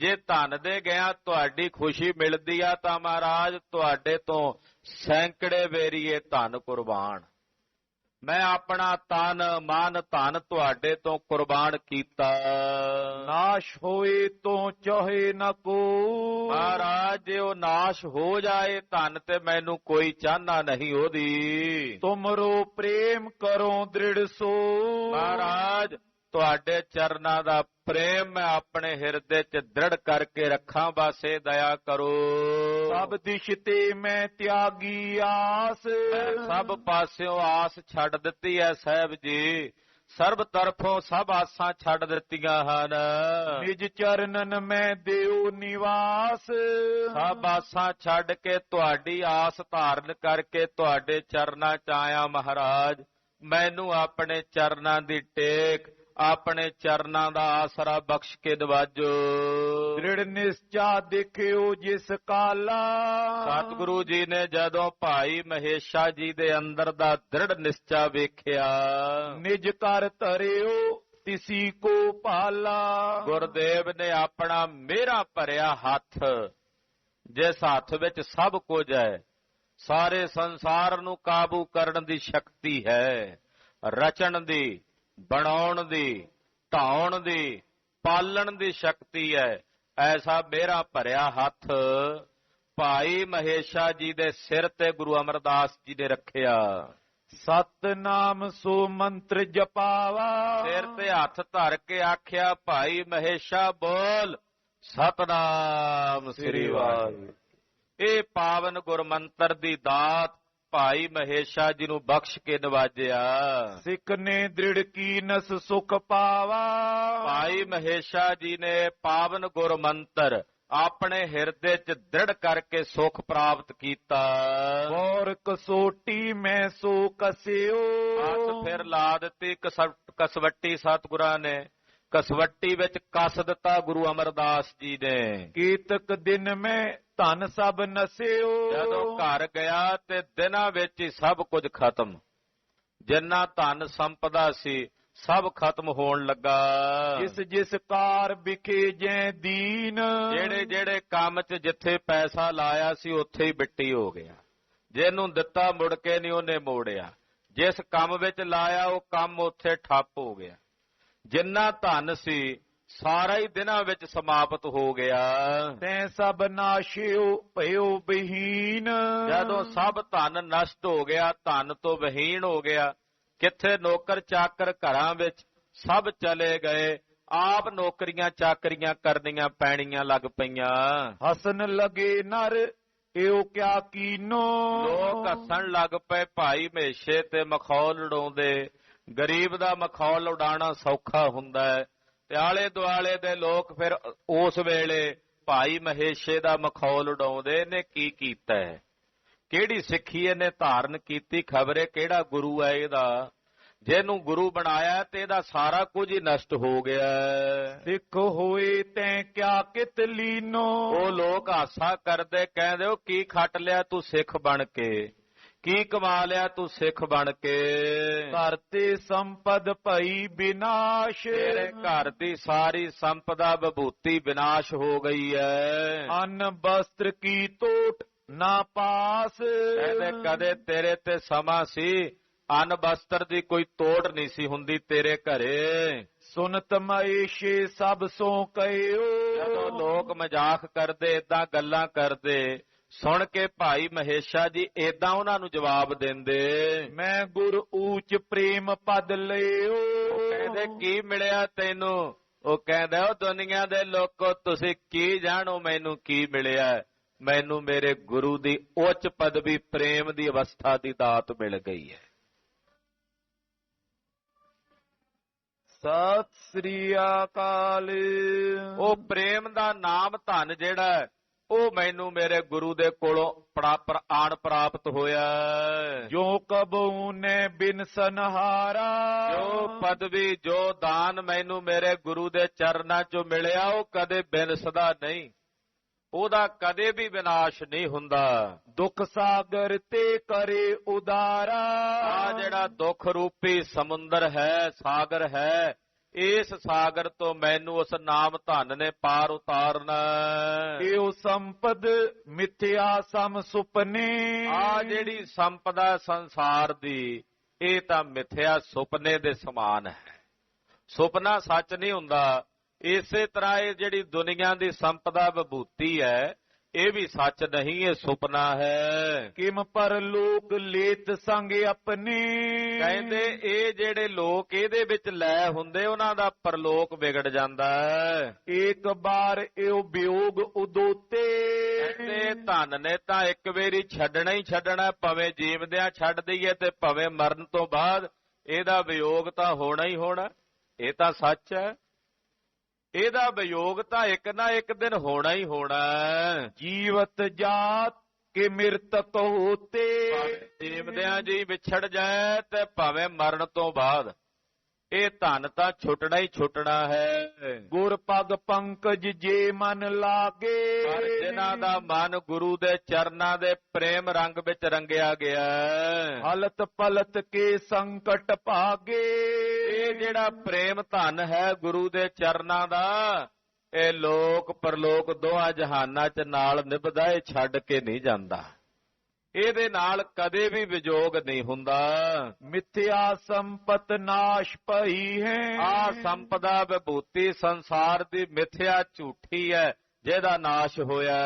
ਜੇ ਧਨ ਦੇ ਗਿਆ ਤੁਹਾਡੀ ਖੁਸ਼ੀ ਮਿਲਦੀ ਆ ਤਾਂ ਮਹਾਰਾਜ ਤੁਹਾਡੇ ਤੋਂ ਸੈਂਕੜੇ ਵੇਰੀਏ ਧਨ ਕੁਰਬਾਨ। ਮੈਂ ਆਪਣਾ ਤਨ ਮਨ ਧਨ ਤੁਹਾਡੇ ਤੋਂ ਕੁਰਬਾਨ ਕੀਤਾ। ਨਾਸ਼ ਹੋਏ ਤੋਂ ਚਾਹੇ ਨ ਕੋ, ਮਹਾਰਾਜ ਜੇ ਉਹ ਨਾਸ਼ ਹੋ ਜਾਏ ਧਨ ਤੇ ਮੈਨੂੰ ਕੋਈ ਚਾਹਨਾ ਨਹੀਂ ਉਹਦੀ। ਤੁਮਰੋ ਪ੍ਰੇਮ ਕਰੋ ਦ੍ਰਿੜ ਸੋ, ਮਹਾਰਾਜ ਤੁਹਾਡੇ ਚਰਨਾਂ ਦਾ ਪ੍ਰੇਮ ਮੈਂ ਆਪਣੇ ਹਿਰਦੇ 'ਚ ਦ੍ਰਿੜ ਕਰਕੇ ਰੱਖਾਂ, ਬਸ ਇਹ ਦਇਆ ਕਰੋ। ਸਭ ਦਿਸ਼ ਤੇ ਮੈਂ ਤਿਆਗੀ ਆਸ, ਸਭ ਪਾਸਿਓਂ ਆਸ ਛੱਡ ਦਿੱਤੀ ਹੈ ਸਾਹਿਬ ਜੀ, ਸਰਬ ਤਰਫੋਂ ਸਭ ਆਸਾਂ ਛੱਡ ਦਿੱਤੀਆਂ ਹਨ। ਨਿਜ ਚਰਨਨ ਮੈਂ ਦਿਓ ਨਿਵਾਸ, ਸਭ ਆਸਾਂ ਛੱਡ ਕੇ ਤੁਹਾਡੀ ਆਸ ਧਾਰਨ ਕਰਕੇ ਤੁਹਾਡੇ ਚਰਨਾਂ 'ਚ ਆਇਆ ਮਹਾਰਾਜ। ਮੈਨੂੰ ਆਪਣੇ ਚਰਨਾਂ ਦੀ ਟੇਕ, ਆਪਣੇ ਚਰਨਾਂ ਦਾ ਆਸਰਾ ਬਖਸ਼ ਕੇ ਨਵਾਜੋ। ਦ੍ਰਿੜ ਨਿਸ਼ਚਾ ਦੇਖਿਓ ਜਿਸ ਕਾਲਾ, ਸਤਿਗੁਰੂ ਜੀ ਨੇ ਜਦੋਂ ਭਾਈ ਮਹੇਸ਼ਾ ਜੀ ਦੇ ਅੰਦਰ ਦਾ ਦ੍ਰਿੜ ਨਿਸ਼ਚਾ ਵੇਖਿਆ, ਨਿਜ ਕਰ ਧਰਿਓ ਤਿਸੀ ਕੋ ਭਾਲਾ। ਗੁਰਦੇਵ ਨੇ ਆਪਣਾ ਮਿਹਰਾਂ ਭਰਿਆ ਹੱਥ, ਜਿਸ ਹੱਥ ਵਿੱਚ ਸਭ ਕੁਝ ਹੈ, ਸਾਰੇ ਸੰਸਾਰ ਨੂੰ ਕਾਬੂ ਕਰਨ ਦੀ ਸ਼ਕਤੀ ਹੈ, ਰਚਣ ਦੀ, ਬਣਾਉਣ ਦੀ, ਢਾਉਣ ਦੀ, ਪਾਲਣ ਦੀ ਸ਼ਕਤੀ ਹੈ, ਐਸਾ ਮਿਹਰਾਂ ਭਰਿਆ ਹੱਥ ਭਾਈ ਮਹੇਸ਼ਾ ਜੀ ਦੇ ਸਿਰ ਤੇ ਗੁਰੂ ਅਮਰਦਾਸ ਜੀ ਨੇ ਰੱਖਿਆ। ਸਤਨਾਮ ਸੋ ਮੰਤਰ ਜਪਾਵਾ। ਸਿਰ ਤੇ ਹੱਥ ਧਰ ਕੇ ਆਖਿਆ, ਭਾਈ ਮਹੇਸ਼ਾ ਬੋਲ ਸਤਨਾਮ ਸ੍ਰੀ ਵਾਹਿਗੁਰੂ। ਇਹ ਪਾਵਨ ਗੁਰਮੰਤਰ ਦੀ ਦਾਤ ਭਾਈ ਮਹੇਸ਼ਾ ਜੀ ਨੂੰ ਬਖਸ਼ ਕੇ ਨਵਾਜਿਆ। ਸਿੱਖ ਨੇ ਦ੍ਰਿੜ ਕੀਨਸ ਸੁਖ ਪਾਵਾ। ਭਾਈ ਮਹੇਸ਼ਾ ਜੀ ਨੇ ਪਾਵਨ ਗੁਰਮੰਤਰ ਆਪਣੇ ਹਿਰਦੇ 'ਚ ਦ੍ਰਿੜ ਕਰਕੇ ਸੁਖ ਪ੍ਰਾਪਤ ਕੀਤਾ। ਔਰ ਕਸੋਟੀ ਮੈਂ ਸੋ ਕਸਿਓ। ਹੱਥ ਫਿਰ ਲਾ ਦਿੱਤੀ ਕਸਵੱਟੀ ਸਤਿਗੁਰਾਂ ਨੇ, ਕਸਵੱਟੀ ਵਿੱਚ ਕੱਸ ਦਿੱਤਾ ਗੁਰੂ ਅਮਰਦਾਸ ਜੀ ਨੇ। ਕੀਤਕ ਦਿਨ ਮੈਂ ਧਨ ਸਭ ਨਸਿਓ। ਜਦੋਂ ਘਰ ਗਿਆ ਤੇ ਦਿਨਾਂ ਵਿੱਚ ਹੀ ਸਭ ਕੁਝ ਖਤਮ। ਜਿੰਨਾ ਧਨ ਸੰਪਦਾ ਸੀ ਸਭ ਖਤਮ ਹੋਣ ਲੱਗਾ। ਜਿਸ ਜਿਸ ਕਾਰ ਵਿਖੇ ਜੈ ਦੀਨ। ਜਿਹੜੇ ਜਿਹੜੇ ਕੰਮ 'ਚ ਜਿੱਥੇ ਪੈਸਾ ਲਾਇਆ ਸੀ ਉੱਥੇ ਹੀ ਮਿੱਟੀ ਹੋ ਗਿਆ। ਜਿਹਨੂੰ ਦਿੱਤਾ ਮੁੜ ਕੇ ਨਹੀਂ ਉਹਨੇ ਮੋੜਿਆ। ਜਿਸ ਕੰਮ ਵਿੱਚ ਲਾਇਆ ਉਹ ਕੰਮ ਉੱਥੇ ਠੱਪ ਹੋ ਗਿਆ। ਜਿੰਨਾ ਧਨ ਸੀ ਸਾਰਾ ਹੀ ਦਿਨਾਂ ਵਿੱਚ ਸਮਾਪਤ ਹੋ ਗਿਆ। ਤੈਂ ਸਭ ਨਾਸ਼ਿਓ ਭਇਓ ਬਹੀਨ। ਜਦੋਂ ਸਭ ਧਨ ਨਸ਼ਟ ਹੋ ਗਿਆ, ਧਨ ਤੋਂ ਵਿਹੀਨ ਹੋ ਗਿਆ, ਕਿੱਥੇ ਨੌਕਰ ਚਾਕਰ ਘਰਾਂ ਵਿੱਚ ਸਭ ਚਲੇ ਗਏ। ਆਪ ਨੌਕਰੀਆਂ ਚਾਕਰੀਆਂ ਕਰਨੀਆਂ ਪੈਣੀਆਂ ਲੱਗ ਪਈਆਂ। ਹਸਨ ਲਗੇ ਨਰ ਇਹੋ ਕਿਆ ਕੀਨੋ। ਲੋਕ ਹੱਸਣ ਲੱਗ ਪਏ ਭਾਈ ਮਹੇਸ਼ੇ ਤੇ ਮਖੌਲ ਉਡਾਉਂਦੇ। ਗਰੀਬ ਦਾ ਮਖੌਲ ਉਡਾਉਣਾ ਸੌਖਾ ਹੁੰਦਾ ਹੈ ਤੇ ਆਲੇ ਦੁਆਲੇ ਦੇ ਲੋਕ ਫਿਰ ਉਸ ਵੇਲੇ ਭਾਈ ਮਹੇਸ਼ੇ ਦਾ ਮਖੌਲ ਉਡਾਉਂਦੇ। ਇਹਨੇ ਕੀ ਕੀਤਾ ਹੈ, ਕਿਹੜੀ ਸਿੱਖੀ ਇਹਨੇ ਧਾਰਨ ਕੀਤੀ, ਖਬਰੇ ਕਿਹੜਾ ਗੁਰੂ ਹੈ ਇਹਦਾ। ਜਿਹਨੂੰ ਗੁਰੂ ਬਣਾਇਆ ਤੇ ਇਹਦਾ ਸਾਰਾ ਕੁਝ ਹੀ ਨਸ਼ਟ ਹੋ ਗਿਆ। ਸਿੱਖ ਹੋਏ ਤੈਂ ਕਿਆ ਕਿਤ ਲੀਨੋ। ਉਹ ਲੋਕ ਹਾਸਾ ਕਰਦੇ, ਕਹਿੰਦੇ ਉਹ ਕੀ ਖੱਟ ਲਿਆ ਤੂੰ ਸਿੱਖ ਬਣ ਕੇ, ਕੀ ਕਮਾ ਲਿਆ ਤੂੰ ਸਿੱਖ ਬਣ ਕੇ। ਘਰ ਤੇ ਸੰਪਦ ਭਈ ਵਿਨਾਸ਼। ਤੇਰੇ ਘਰ ਦੀ ਸਾਰੀ ਸੰਪਦਾ ਵਿਭੂਤੀ ਵਿਨਾਸ਼ ਹੋ ਗਈ ਹੈ। ਅੰਨ ਵਸਤਰ ਕੀ ਤੋਟ ਨਾ ਪਾਸ। ਕਹਿੰਦੇ ਕਦੇ ਤੇਰੇ ਤੇ ਸਮਾਂ ਸੀ ਅੰਨ ਵਸਤਰ ਦੀ ਕੋਈ ਤੋੜ ਨਹੀਂ ਸੀ ਹੁੰਦੀ ਤੇਰੇ ਘਰੇ। ਸੁਨਤ ਮਹੇਸ਼ੇ ਸਭ ਸੋ ਕਹਿਓ। ਜਦੋਂ ਲੋਕ ਮਜ਼ਾਕ ਕਰਦੇ, ਏਦਾਂ ਗੱਲਾਂ ਕਰਦੇ, ਸੁਣ ਕੇ ਭਾਈ ਮਹੇਸ਼ਾ ਜੀ ਏਦਾਂ ਉਹਨਾਂ ਨੂੰ ਜਵਾਬ ਦਿੰਦੇ, ਮੈਂ ਗੁਰ ਊਚ ਪ੍ਰੇਮ ਪਦ ਲਿਓ। ਕਹਿੰਦੇ ਕੀ ਮਿਲਿਆ ਤੈਨੂੰ। ਉਹ ਕਹਿੰਦਾ ਉਹ ਦੁਨੀਆ ਦੇ ਲੋਕੋ ਤੁਸੀਂ ਕੀ ਜਾਣੋ ਮੈਨੂੰ ਕੀ ਮਿਲਿਆ। ਮੈਨੂੰ ਮੇਰੇ ਗੁਰੂ ਦੀ ਉੱਚ ਪਦਵੀ ਪ੍ਰੇਮ ਦੀ ਅਵਸਥਾ ਦੀ ਦਾਤ ਮਿਲ ਗਈ ਹੈ। ਸਤਿ ਸ੍ਰੀ ਅਕਾਲ। ਉਹ ਪ੍ਰੇਮ ਦਾ ਨਾਮ ਧਨ ਜਿਹੜਾ ਉਹ ਮੈਨੂੰ ਮੇਰੇ ਗੁਰੂ ਦੇ ਕੋਲੋਂ ਆਣ ਪ੍ਰਾਪਤ ਹੋਇਆ। ਜੋ ਕਬੂ ਨੇ ਬਿਨ ਸੰਹਾਰਾ। ਜੋ ਪਦਵੀ ਜੋ ਦਾਨ ਮੈਨੂੰ ਮੇਰੇ ਗੁਰੂ ਦੇ ਚਰਨਾਂ 'ਚੋਂ ਮਿਲਿਆ ਉਹ ਕਦੇ ਬਿਨਸਦਾ ਨਹੀਂ, ਉਹਦਾ ਕਦੇ ਵੀ ਵਿਨਾਸ਼ ਨਹੀਂ ਹੁੰਦਾ। ਦੁੱਖ ਸਾਗਰ ਤੇ ਕਰੇ ਉਦਾਰਾ। ਆ ਜਿਹੜਾ ਦੁੱਖ ਰੂਪੀ ਸਮੁੰਦਰ ਹੈ, ਸਾਗਰ ਹੈ, ਇਸ ਸਾਗਰ ਤੋਂ ਮੈਨੂੰ ਉਸ ਨਾਮ ਧਨ ਨੇ ਪਾਰ ਉਤਾਰਨਾ। ਇਹੋ ਸੰਪਦ ਮਿਥਿਆ ਸਮ ਸੁਪਨੇ। ਆ ਜਿਹੜੀ ਸੰਪਦਾ ਸੰਸਾਰ ਦੀ ਇਹ ਤਾਂ ਮਿਥਿਆ ਸੁਪਨੇ ਦੇ ਸਮਾਨ ਹੈ। ਸੁਪਨਾ ਸੱਚ ਨਹੀਂ ਹੁੰਦਾ। ਇਸੇ ਤਰ੍ਹਾਂ ਇਹ ਜਿਹੜੀ ਦੁਨੀਆ ਦੀ ਸੰਪਦਾ ਵਿਭੂਤੀ ਹੈ ਇਹ ਵੀ ਸੱਚ ਨਹੀਂ, ਇਹ ਸੁਪਨਾ ਹੈ। ਕਿਮ ਪਰ ਲੋਕ ਲੇਤ ਸੰਗ ਆਪਣੇ। ਕਹਿੰਦੇ ਇਹ ਜਿਹੜੇ ਲੋਕ ਇਹਦੇ ਵਿੱਚ ਲੈ ਹੁੰਦੇ ਉਹਨਾਂ ਦਾ ਪਰਲੋਕ ਵਿਗੜ ਜਾਂਦਾ ਹੈ। ਇੱਕ ਵਾਰ ਇਹੋ ਵਿਯੋਗ ਉਦੋਤੇ। ਕਹਿੰਦੇ ਧਨ ਨੇ ਤਾਂ ਇੱਕ ਵਾਰੀ ਛੱਡਣਾ ਹੀ ਛੱਡਣਾ, ਭਾਵੇਂ ਜੀਵਦਿਆਂ ਛੱਡ ਦਈਏ ਤੇ ਭਾਵੇਂ ਮਰਨ ਤੋਂ ਬਾਅਦ ਇਹਦਾ ਵਿਯੋਗ ਤਾਂ ਹੋਣਾ ਹੀ ਹੋਣਾ। ਇਹ ਤਾਂ ਸੱਚ ਹੈ। ਇਹਦਾ ਵਿਯੋਗ ਤਾਂ ਇੱਕ ਨਾ ਇੱਕ ਦਿਨ ਹੋਣਾ ਹੀ ਹੋਣਾ। ਜੀਵਤ ਜਾਤ ਕੇ ਮਿਰਤਕ ਹੋਤੇ। ਜੀਵਦਿਆਂ ਜੀ ਵਿਛੜ ਜਾਏ ਤੇ ਭਾਵੇਂ ਮਰਨ ਤੋਂ ਬਾਅਦ ਇਹ ਧਨ ਤਾਂ ਛੁੱਟਣਾ ਹੀ ਛੁੱਟਣਾ ਹੈ। ਗੁਰ ਪਗ ਪੰਕਜ ਜੇ ਮਨ ਲਾਗੇ। ਪਰ ਜਿਨ੍ਹਾਂ ਦਾ ਮਨ ਗੁਰੂ ਦੇ ਚਰਨਾਂ ਦੇ ਪ੍ਰੇਮ ਰੰਗ ਵਿੱਚ ਰੰਗਿਆ ਗਿਆ, ਹਲਤ ਪਲਤ ਕੇ ਸੰਕਟ ਭਾਗੇ। ਇਹ ਜਿਹੜਾ ਪ੍ਰੇਮ ਧਨ ਹੈ ਗੁਰੂ ਦੇ ਚਰਨਾਂ ਦਾ, ਇਹ ਲੋਕ ਪਰਲੋਕ ਦੋਹਾਂ ਜਹਾਨਾਂ 'ਚ ਨਾਲ ਨਿਭਦਾ, ਇਹ ਛੱਡ ਕੇ ਨਹੀਂ ਜਾਂਦਾ। ਇਹਦੇ ਨਾਲ ਕਦੇ ਵੀ ਵਿਜੋਗ ਨਹੀਂ ਹੁੰਦਾ। ਮਿਥਿਆ ਸੰਪਤ ਨਾਸ਼ ਭਈ ਹੈ। ਆ ਸੰਪਦਾ ਵਿਭੂਤੀ ਸੰਸਾਰ ਦੀ ਮਿਥਿਆ ਝੂਠੀ ਹੈ, ਜਿਹਦਾ ਨਾਸ਼ ਹੋਇਆ।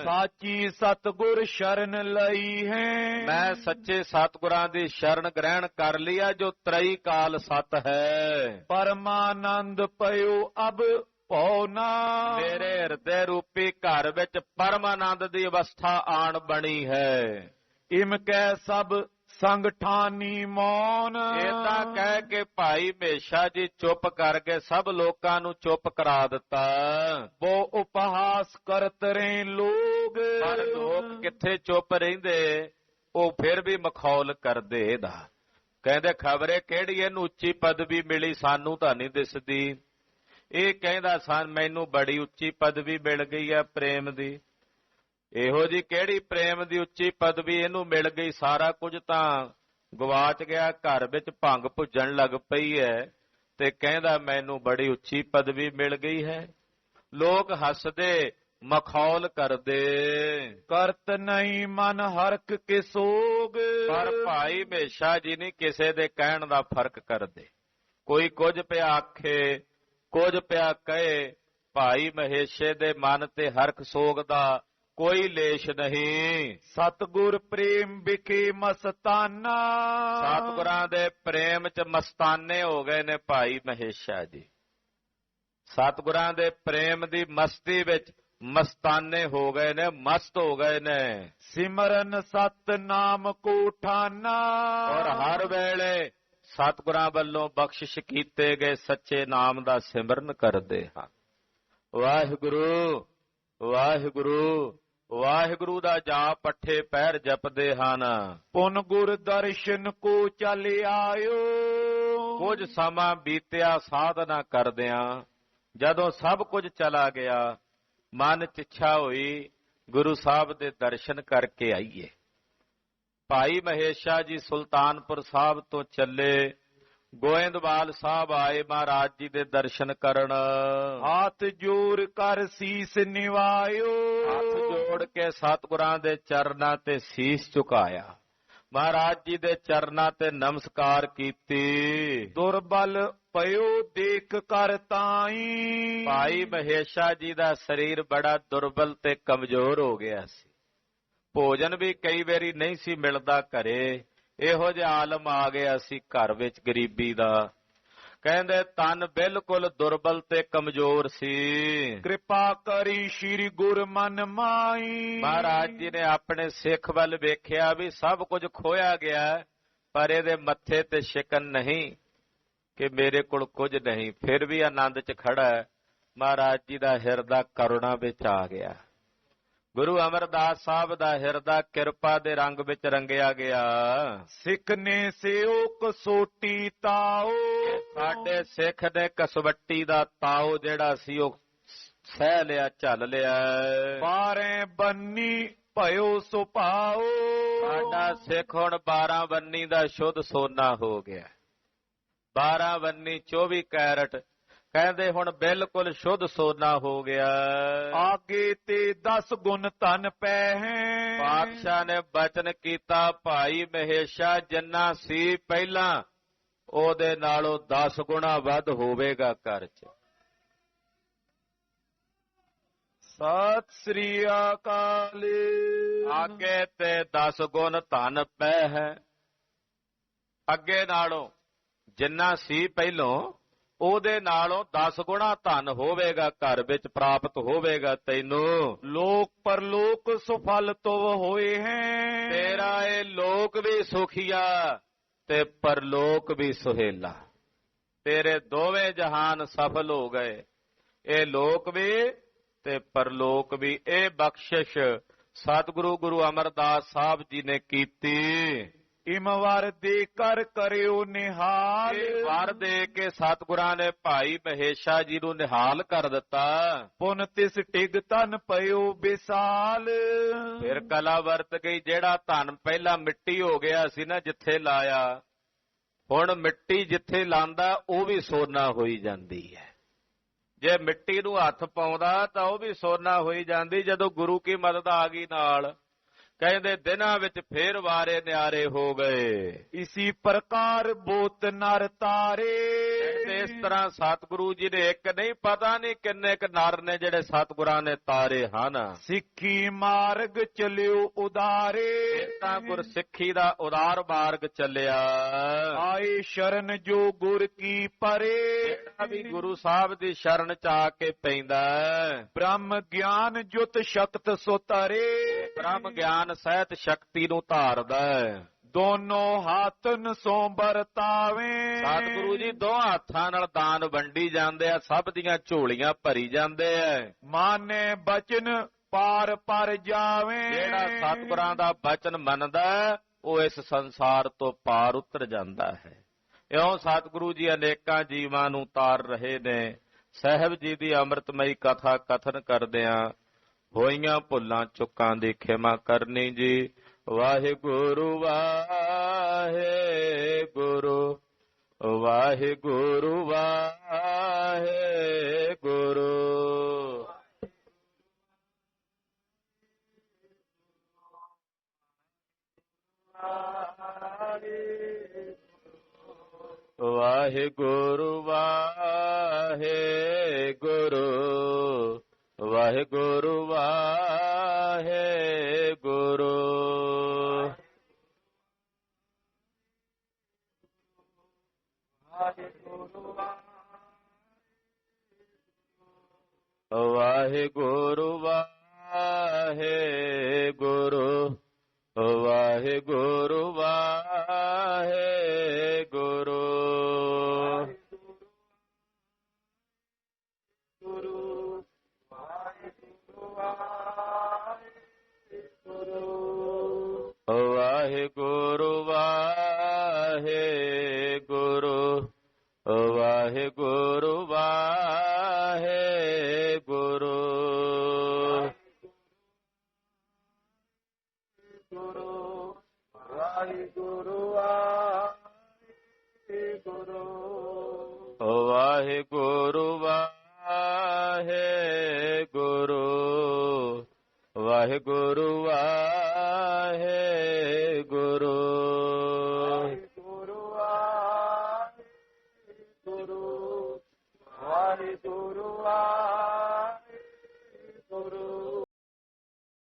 ਸਾਚੀ ਸਤਿਗੁਰ ਸ਼ਰਨ ਲਈ ਹੈ, ਮੈਂ ਸੱਚੇ ਸਤਿਗੁਰਾਂ ਦੀ ਸ਼ਰਨ ਗ੍ਰਹਿਣ ਕਰ ਲਿਆ ਜੋ ਤ੍ਰਈ ਕਾਲ ਸਤ ਹੈ। ਪਰਮਾਨੰਦ ਪਇਓ ਅਬ ਭਉ ਨਾ, ਮੇਰੇ ਹਿਰਦੇ ਰੂਪੀ ਘਰ ਵਿੱਚ ਪਰਮਾਨੰਦ ਦੀ ਅਵਸਥਾ ਆਣ ਬਣੀ ਹੈ। ਇਮ ਕੈ ਸਭ ਸੰਗ ਠਾਨੀ ਮੌਨ, ਏਦਾਂ ਕਹਿ ਕੇ ਭਾਈ ਮਹੇਸ਼ਾ ਜੀ ਚੁੱਪ ਕਰਕੇ ਸਭ ਲੋਕਾਂ ਨੂੰ ਚੁੱਪ ਕਰਾ ਦਿੱਤਾ। ਬੋ ਉਪਹਾਸ ਕਰਤ ਰਹੇ ਲੋਗ, ਪਰ ਲੋਕ ਕਿੱਥੇ ਚੁੱਪ ਰਹਿੰਦੇ, ਉਹ ਫਿਰ ਵੀ ਮਖੌਲ ਕਰਦੇ ਇਹਦਾ। ਕਹਿੰਦੇ ਖਬਰੇ ਕਿਹੜੀ ਇਹਨੂੰ ਉੱਚੀ ਪਦਵੀ ਮਿਲੀ, ਸਾਨੂੰ ਤਾਂ ਨਹੀਂ ਦਿਸਦੀ। ਇਹ ਕਹਿੰਦਾ ਮੈਨੂੰ ਬੜੀ ਉੱਚੀ ਪਦਵੀ ਮਿਲ ਗਈ ਹੈ ਪ੍ਰੇਮ ਦੀ। ਇਹੋ ਜੀ ਕਿਹੜੀ ਪ੍ਰੇਮ ਦੀ ਉੱਚੀ ਪਦਵੀ ਇਹਨੂੰ ਮਿਲ ਗਈ, ਸਾਰਾ ਕੁਝ ਤਾਂ ਗਵਾਚ ਗਿਆ। ਘਰ ਵਿੱਚ ਭੰਗ ਭੁੱਜਣ ਲੱਗ ਪਈ ਹੈ ਤੇ ਕਹਿੰਦਾ ਮੈਨੂੰ ਬੜੀ ਉੱਚੀ ਪਦਵੀ ਮਿਲ ਗਈ ਹੈ। ਲੋਕ ਹੱਸਦੇ ਮਖੌਲ ਕਰਦੇ। ਕਰਤ ਨਹੀਂ ਮਨ ਹਰਖ ਕੇ ਸੋਗ, ਪਰ ਭਾਈ ਮਹੇਸ਼ਾ ਜੀ ਨਹੀਂ ਕਿਸੇ ਦੇ ਕਹਿਣ ਦਾ ਫਰਕ ਕਰਦੇ। ਕੋਈ ਕੁਝ ਪਿਆ ਆਖੇ, ਕੁਝ ਪਿਆ ਕਹੇ, ਭਾਈ ਮਹੇਸ਼ੇ ਦੇ ਮਨ ਤੇ ਹਰਖ ਸੋਗ ਦਾ ਕੋਈ ਲੇਸ਼ ਨਹੀਂ। ਸਤਿਗੁਰ ਪ੍ਰੇਮ ਵਿਖੇ ਮਸਤਾਨਾ, ਸਤਿਗੁਰਾਂ ਦੇ ਪ੍ਰੇਮ ਚ ਮਸਤਾਨੇ ਹੋ ਗਏ ਨੇ ਭਾਈ ਮਹੇਸ਼ਾ ਜੀ। ਸਤਿਗੁਰਾਂ ਦੇ ਪ੍ਰੇਮ ਦੀ ਮਸਤੀ ਵਿੱਚ ਮਸਤਾਨੇ ਹੋ ਗਏ ਨੇ, ਮਸਤ ਹੋ ਗਏ ਨੇ। ਸਿਮਰਨ ਸਤ ਨਾਮ ਕੋ ਠਾਨਾ, ਔਰ ਹਰ ਵੇਲੇ ਸਤਿਗੁਰਾਂ ਵੱਲੋਂ ਬਖਸ਼ਿਸ਼ ਕੀਤੇ ਗਏ ਸੱਚੇ ਨਾਮ ਦਾ ਸਿਮਰਨ ਕਰਦੇ ਹਨ। ਵਾਹਿਗੁਰੂ ਵਾਹਿਗੁਰੂ ਵਾਹਿਗੁਰੂ ਦਾ ਜਾਪ ਪੱਠੇ ਪੈਰ ਜਪਦੇ ਹਨ। ਪੁਨ ਗੁਰ ਦਰਸ਼ਨ ਕੋ ਚਲ ਆਇਓ, ਕੁਝ ਸਮਾਂ ਬੀਤਿਆ ਸਾਧਨਾ ਕਰਦਿਆਂ, ਜਦੋਂ ਸਭ ਕੁਝ ਚਲਾ ਗਿਆ, ਮਨ ਚ ਇੱਛਾ ਹੋਈ ਗੁਰੂ ਸਾਹਿਬ ਦੇ ਦਰਸ਼ਨ ਕਰਕੇ ਆਈਏ। ਭਾਈ ਮਹੇਸ਼ਾ ਜੀ ਸੁਲਤਾਨਪੁਰ ਸਾਹਿਬ ਤੋਂ ਚੱਲੇ, ਗੋਇੰਦਵਾਲ ਸਾਹਿਬ ਆਏ ਮਹਾਰਾਜ ਜੀ ਦੇ ਦਰਸ਼ਨ ਕਰਨ। ਹੱਥ ਜੋੜ ਕਰ ਸੀਸ ਨਿਵਾਇਓ, ਹੱਥ ਜੋੜ ਕੇ ਸਤਿਗੁਰਾਂ ਦੇ ਚਰਨਾਂ ਤੇ ਸੀਸ ਝੁਕਾਇਆ, ਮਹਾਰਾਜ ਜੀ ਦੇ ਚਰਨਾਂ ਤੇ ਨਮਸਕਾਰ ਕੀਤੀ। ਦੁਰਬਲ ਪਇਓ ਦੇਖ ਕਰ ਤਾਈ, ਭਾਈ ਮਹੇਸ਼ਾ ਜੀ ਦਾ ਸਰੀਰ ਬੜਾ ਦੁਰਬਲ ਤੇ ਕਮਜ਼ੋਰ ਹੋ ਗਿਆ ਸੀ। ਭੋਜਨ ਵੀ ਕਈ ਵਾਰੀ ਨਹੀਂ ਸੀ ਮਿਲਦਾ ਘਰੇ, ਇਹੋ ਜਿਹਾ ਆਲਮ ਆ ਗਿਆ ਸੀ ਘਰ ਵਿੱਚ ਗਰੀਬੀ ਦਾ। ਕਹਿੰਦੇ ਤਨ ਬਿਲਕੁਲ ਦੁਰਬਲ ਤੇ ਕਮਜ਼ੋਰ ਸੀ। ਕਿਰਪਾ ਕਰੀ ਸ੍ਰੀ ਗੁਰ ਮਨ ਮਾਈ, ਮਹਾਰਾਜ ਜੀ ਨੇ ਆਪਣੇ ਸਿੱਖ ਵੱਲ ਵੇਖਿਆ ਵੀ ਸਭ ਕੁਝ ਖੋਇਆ ਗਿਆ, ਪਰ ਇਹਦੇ ਮੱਥੇ ਤੇ ਸ਼ਿਕਨ ਨਹੀਂ ਕਿ ਮੇਰੇ ਕੋਲ ਕੁਝ ਨਹੀਂ, ਫਿਰ ਵੀ ਆਨੰਦ 'ਚ ਖੜਾ ਹੈ। ਮਹਾਰਾਜ ਜੀ ਦਾ ਹਿਰਦਾ ਕਰੁਣਾ ਵਿੱਚ ਆ ਗਿਆ। ਗੁਰੂ ਅਮਰਦਾਸ ਸਾਹਿਬ ਦਾ ਹਿਰਦਾ ਕਿਰਪਾ ਦੇ ਰੰਗ ਵਿੱਚ ਰੰਗਿਆ ਗਿਆ। ਸਿੱਖ ਨੇ ਸਿਓ ਕਸੋਟੀ ਤਾਓ, ਸਾਡੇ ਸਿੱਖ ਨੇ ਕਸਵੱਟੀ ਦਾ ਤਾਓ ਜਿਹੜਾ ਸੀ ਉਹ ਸਹਿ ਲਿਆ, ਝੱਲ ਲਿਆ। ਬਾਰੇ ਬੰਨੀ ਭਇਓ ਸੁਭਾਓ, ਸਾਡਾ ਸਿੱਖ ਹੁਣ 12 ਬੰਨੀ ਦਾ ਸ਼ੁੱਧ ਸੋਨਾ ਹੋ ਗਿਆ। 12 ਬੰਨੀ 24 ਕੈਰਟ, ਕਹਿੰਦੇ ਹੁਣ ਬਿਲਕੁਲ ਸ਼ੁੱਧ ਸੋਨਾ ਹੋ ਗਿਆ। ਆਗੇ ਤੇ 10 ਗੁਣ ਧਨ ਪੈ ਹੈ, ਪਾਤਸ਼ਾਹ ਨੇ ਬਚਨ ਕੀਤਾ ਭਾਈ ਮਹੇਸ਼ਾ ਜਿੰਨਾ ਸੀ ਪਹਿਲਾਂ ਉਹਦੇ ਨਾਲੋਂ 10 ਗੁਣਾ ਵੱਧ ਹੋਵੇਗਾ ਘਰ 'ਚ। ਸਤਿ ਸ੍ਰੀ ਅਕਾਲ। ਆਗੇ ਤੇ 10 ਗੁਣ ਧਨ ਪੈ ਹੈ, ਅੱਗੇ ਨਾਲੋਂ ਜਿੰਨਾ ਸੀ ਪਹਿਲੋਂ ਉਹਦੇ ਨਾਲੋਂ 10 ਗੁਣਾ ਧਨ ਹੋਵੇਗਾ, ਘਰ ਵਿੱਚ ਪ੍ਰਾਪਤ ਹੋਵੇਗਾ ਤੈਨੂੰ। ਲੋਕ ਪਰਲੋਕ ਸੁਫਲ ਤੋ ਹੋਏ ਹੈ, ਤੇਰਾ ਇਹ ਲੋਕ ਵੀ ਸੁਖੀਆ ਤੇ ਪਰਲੋਕ ਵੀ ਸੁਹੇਲਾ। ਤੇਰੇ ਦੋਵੇਂ ਜਹਾਨ ਸਫਲ ਹੋ ਗਏ, ਇਹ ਲੋਕ ਵੀ ਤੇ ਪਰਲੋਕ ਵੀ। ਇਹ ਬਖਸ਼ਿਸ਼ ਸਤਿਗੁਰੂ ਗੁਰੂ ਅਮਰਦਾਸ ਸਾਹਿਬ ਜੀ ਨੇ ਕੀਤੀ। ਇਮ ਵਰ ਦੇ ਕਰ ਕਰਿਓ ਨਿਹਾਲ, ਵਰ ਦੇ ਕੇ ਸਤਿਗੁਰਾਂ ਨੇ ਭਾਈ ਮਹੇਸ਼ਾ ਜੀ ਨੂੰ ਨਿਹਾਲ ਕਰ ਦਿੱਤਾ। ਪੁਨ ਤਿਸ ਟਿਗ ਧਨ ਪਇਓ ਵਿਸਾਲ, ਫਿਰ ਕਲਾ ਵਰਤ ਗਈ। ਜਿਹੜਾ ਧਨ ਪਹਿਲਾਂ ਮਿੱਟੀ ਹੋ ਗਿਆ ਸੀ ਨਾ ਜਿੱਥੇ ਲਾਇਆ, ਹੁਣ ਮਿੱਟੀ ਜਿੱਥੇ ਲਾਂਦਾ ਉਹ ਵੀ ਸੋਨਾ ਹੋਈ ਜਾਂਦੀ ਹੈ। ਜੇ ਮਿੱਟੀ ਨੂੰ ਹੱਥ ਪਾਉਂਦਾ ਤਾਂ ਉਹ ਵੀ ਸੋਨਾ ਹੋਈ ਜਾਂਦੀ। ਜਦੋਂ ਗੁਰੂ ਕੀ ਮਦਦ ਆ ਗਈ ਨਾਲ, ਕਹਿੰਦੇ ਦਿਨਾਂ ਵਿੱਚ ਫੇਰ ਵਾਰੇ ਨਿਆਰੇ ਹੋ ਗਏ। इसी प्रकार बोत नर तारे। ਕਹਿੰਦੇ ਇਸ ਤਰ੍ਹਾਂ ਸਤਿਗੁਰੂ ਜੀ ਨੇ ਇੱਕ ਨਹੀਂ ਪਤਾ ਨਹੀਂ ਕਿੰਨੇ ਕੁ ਨਰ ਨੇ ਜਿਹੜੇ ਸਤਿਗੁਰਾਂ ਨੇ ਤਾਰੇ ਹਨ। सिक्खी मार्ग चलियो उदारे। ਤਾਂ ਗੁਰਸਿੱਖੀ ਦਾ ਉਦਾਰ ਮਾਰਗ ਚੱਲਿਆ। आए शरण जो गुर की परे। ਜਿਹੜਾ ਵੀ ਗੁਰੂ ਸਾਹਿਬ ਦੀ ਸ਼ਰਨ ਚ ਆ ਕੇ ਪੈਂਦਾ ब्रह्म ज्ञान जुत शक्त सुतरे। ਬ੍ਰਹਮ ਗਿਆਨ ਸਹਿਤ ਸ਼ਕਤੀ ਨੂੰ ਧਾਰਦਾ ਹੈ। दोनों हाथन सो बरतावे। ਸਤਿਗੁਰੂ ਜੀ ਦੋਹਾਂ ਹੱਥਾਂ ਨਾਲ ਦਾਨ ਵੰਡੀ ਜਾਂਦੇ ਆ, ਸਭ ਦੀਆਂ ਝੋਲੀਆਂ ਭਰੀ ਜਾਂਦੇ ਆ। माने बचन पार पर जावे। ਜਿਹੜਾ ਸਤਿਗੁਰਾਂ ਦਾ ਬਚਨ ਮੰਨਦਾ ਉਹ ਇਸ ਸੰਸਾਰ ਤੋਂ ਪਾਰ ਉਤਰ ਜਾਂਦਾ ਹੈ। ਇਉਂ ਸਤਿਗੁਰੂ ਜੀ ਅਨੇਕਾਂ ਜੀਵਾਂ ਨੂੰ ਤਾਰ ਰਹੇ ਨੇ। ਸਾਹਿਬ ਜੀ ਦੀ ਅੰਮ੍ਰਿਤਮਈ ਕਥਾ ਕਥਨ ਕਰਦਿਆਂ ਹੋਈਆਂ ਭੁੱਲਾਂ ਚੁੱਕਾਂ ਦੀ ਖਿਮਾ ਕਰਨੀ ਜੀ। ਵਾਹਿਗੁਰੂ ਵਾਹਿਗੁਰੂ ਵਾਹਿਗੁਰੂ ਵਾਹਿਗੁਰੂ। ਵਾਹਿਗੁਰੂ ਵਾਹਿਗੁਰੂ ਵਾਹਿਗੁਰੂ ਵਾਹਿਗੁਰੂ। ਵਾਹਿਗੁਰੂ ਵਾਹਿਗੁਰੂ ਵਾਹਿਗੁਰੂ ਵਾਹਿਗੁਰੂ। ਵਾਹਿਗੁਰੂ ਵਾਹਿਗੁਰੂ ਵਾਹਿਗੁਰੂ ਵਾਹਿਗੁਰੂ। ਵਾਹਿਗੁਰੂ ਵਾਹਿਗੁਰੂ ਵਾਹਿਗੁਰੂ ਵਾਹਿਗੁਰੂ ਵਾਹਿਗੁਰੂ।